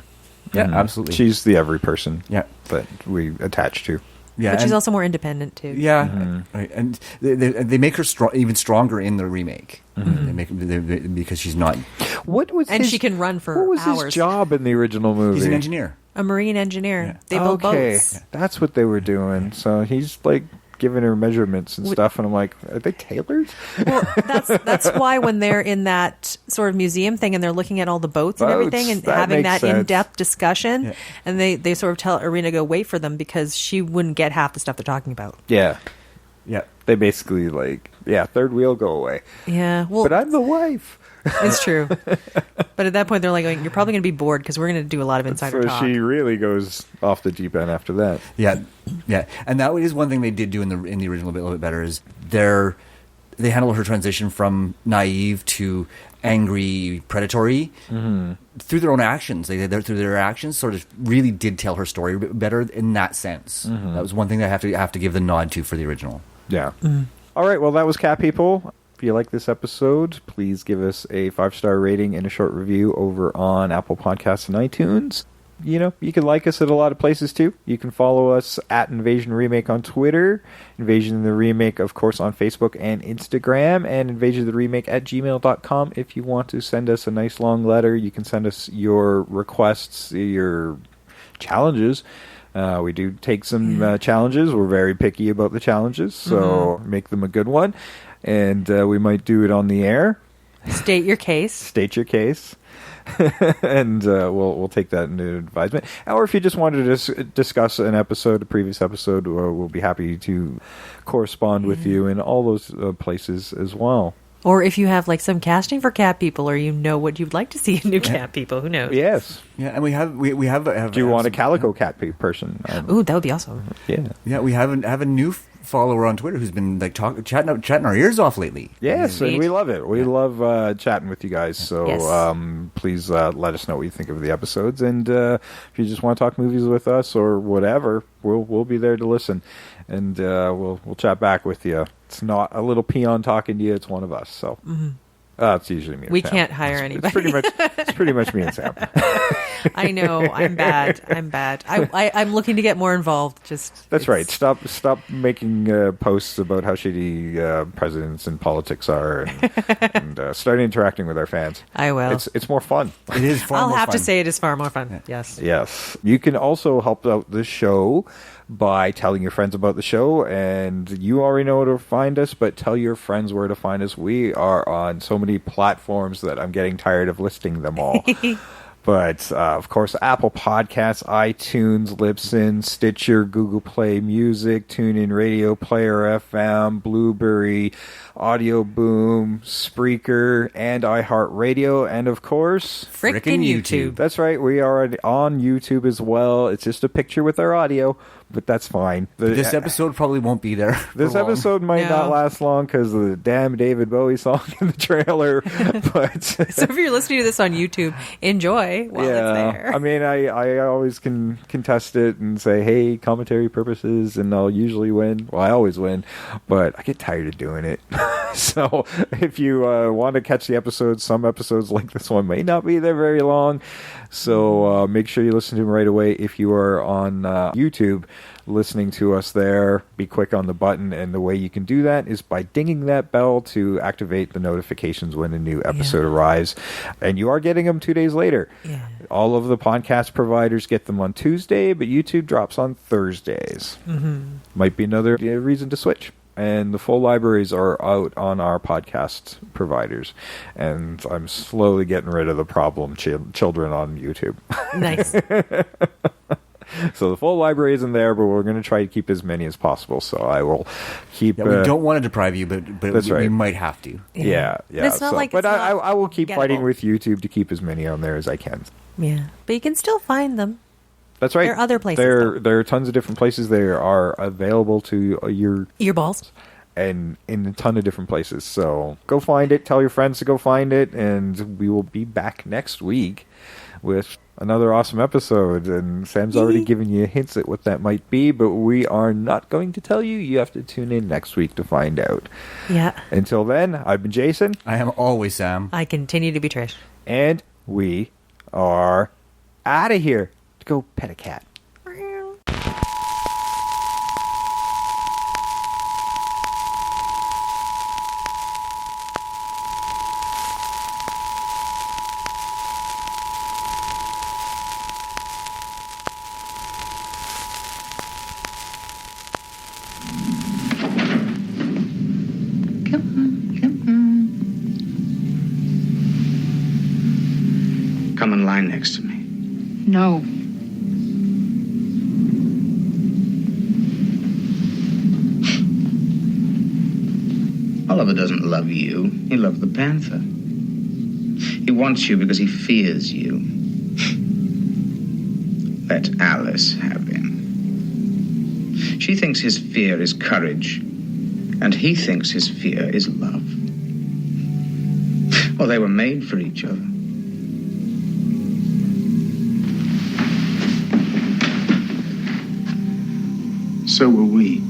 absolutely. She's the every person. Yeah. That we attach to. yeah, But she's and- also more independent too. Yeah, right. And they make her even stronger in the remake. Because she's not. What was And his, she can run for What was hours. his job in the original movie? He's an engineer. A marine engineer. Yeah. They build Okay, boats. that's what they were doing. So he's like giving her measurements and stuff, and I'm like, are they tailors? Well, that's why when they're in that sort of museum thing and they're looking at all the boats and Boats, everything and that having makes that sense. in-depth discussion, Yeah. and they sort of tell Irina to go wait for them because she wouldn't get half the stuff they're talking about. Yeah, Yeah. they basically third wheel, go away. Yeah, well, But I'm the wife. it's true. But at that point, they're like, you're probably going to be bored because we're going to do a lot of insider So talk. she really goes off the deep end after that. Yeah, yeah, and that is one thing they did do in the original a little bit better is they handle her transition from naive to angry, predatory through their own actions. Through their actions, sort of really did tell her story better in that sense. That was one thing that I have to give the nod to for the original. Yeah. All right. Well, that was Cat People. If you like this episode, please give us a 5-star rating and a short review over on Apple Podcasts and iTunes. You know, you can like us at a lot of places too. You can follow us at Invasion Remake on Twitter, Invasion the Remake, of course, on Facebook and Instagram, and Invasion the Remake at gmail.com. If you want to send us a nice long letter, you can send us your requests, your challenges. We do take some challenges. We're very picky about the challenges, so make them a good one. And we might do it on the air. State your case. State your case. And we'll take that into advisement. Or if you just wanted to discuss a previous episode, we'll be happy to correspond with you in all those places as well. Or if you have like some casting for cat people, or you know what you'd like to see in new cat people, who knows? Yes. Yeah, and we have. Do you want a calico cat person? Ooh, that would be awesome. Yeah. Yeah, we have a new follower on Twitter who's been like chatting our ears off lately. Yes, and Sweet. we love it. We love chatting with you guys. So Yes. please let us know what you think of the episodes. And if you just want to talk movies with us or whatever, we'll be there to listen. And we'll chat back with you. It's not a little peon talking to you. It's one of us. So It's usually me. And We Sam. can't hire anybody. It's pretty much me and Sam. I know. I'm bad. I'm looking to get more involved. That's right. Stop making posts about how shitty presidents and politics are, and start interacting with our fans. I will. It's more fun. It is far I'll more have to fun. say it is far more fun. Yes. Yes. You can also help out the show by telling your friends about the show, and you already know where to find us, but tell your friends where to find us. We are on so many platforms that I'm getting tired of listing them all. But, of course, Apple Podcasts, iTunes, Libsyn, Stitcher, Google Play Music, TuneIn Radio, Player FM, Blueberry, Audio Boom, Spreaker, and iHeartRadio, and, of course... Frickin' YouTube. That's right, we are on YouTube as well. It's just a picture with our audio, but that's fine. This episode probably won't be there. This episode might not last long because of the damn David Bowie song in the trailer. But So if you're listening to this on YouTube, enjoy while it's there. I mean, I always can contest it and say, hey, commentary purposes, and I'll usually win. Well, I always win, but I get tired of doing it. So if you want to catch the episodes, some episodes like this one may not be there very long. So make sure you listen to them right away. If you are on YouTube listening to us there, be quick on the button, and the way you can do that is by dinging that bell to activate the notifications when a new episode arrives. And you are getting them 2 days later. Yeah. All of the podcast providers get them on Tuesday, but YouTube drops on Thursdays. Might be another reason to switch. And the full libraries are out on our podcast providers. And I'm slowly getting rid of the problem children on YouTube. Nice. So the full library isn't there, but we're going to try to keep as many as possible. So I will keep... Yeah, we don't want to deprive you, but That's right. we might have to. Yeah. But it's not like But it's I will keep gettable. fighting with YouTube to keep as many on there as I can. Yeah. But you can still find them. That's right. There are other places, There are tons of different places. They are available to your Earballs. and in a ton of different places. So go find it. Tell your friends to go find it, and we will be back next week with another awesome episode. And Sam's already given you hints at what that might be, but we are not going to tell you. You have to tune in next week to find out. Yeah. Until then, I've been Jason, I am always Sam. I continue to be Trish. and we are out of here to go pet a cat. Come and lie next to me. No. Oliver doesn't love you. He loves the panther. He wants you because he fears you. Let Alice have him. She thinks his fear is courage, and he thinks his fear is love. Well, they were made for each other. So were we.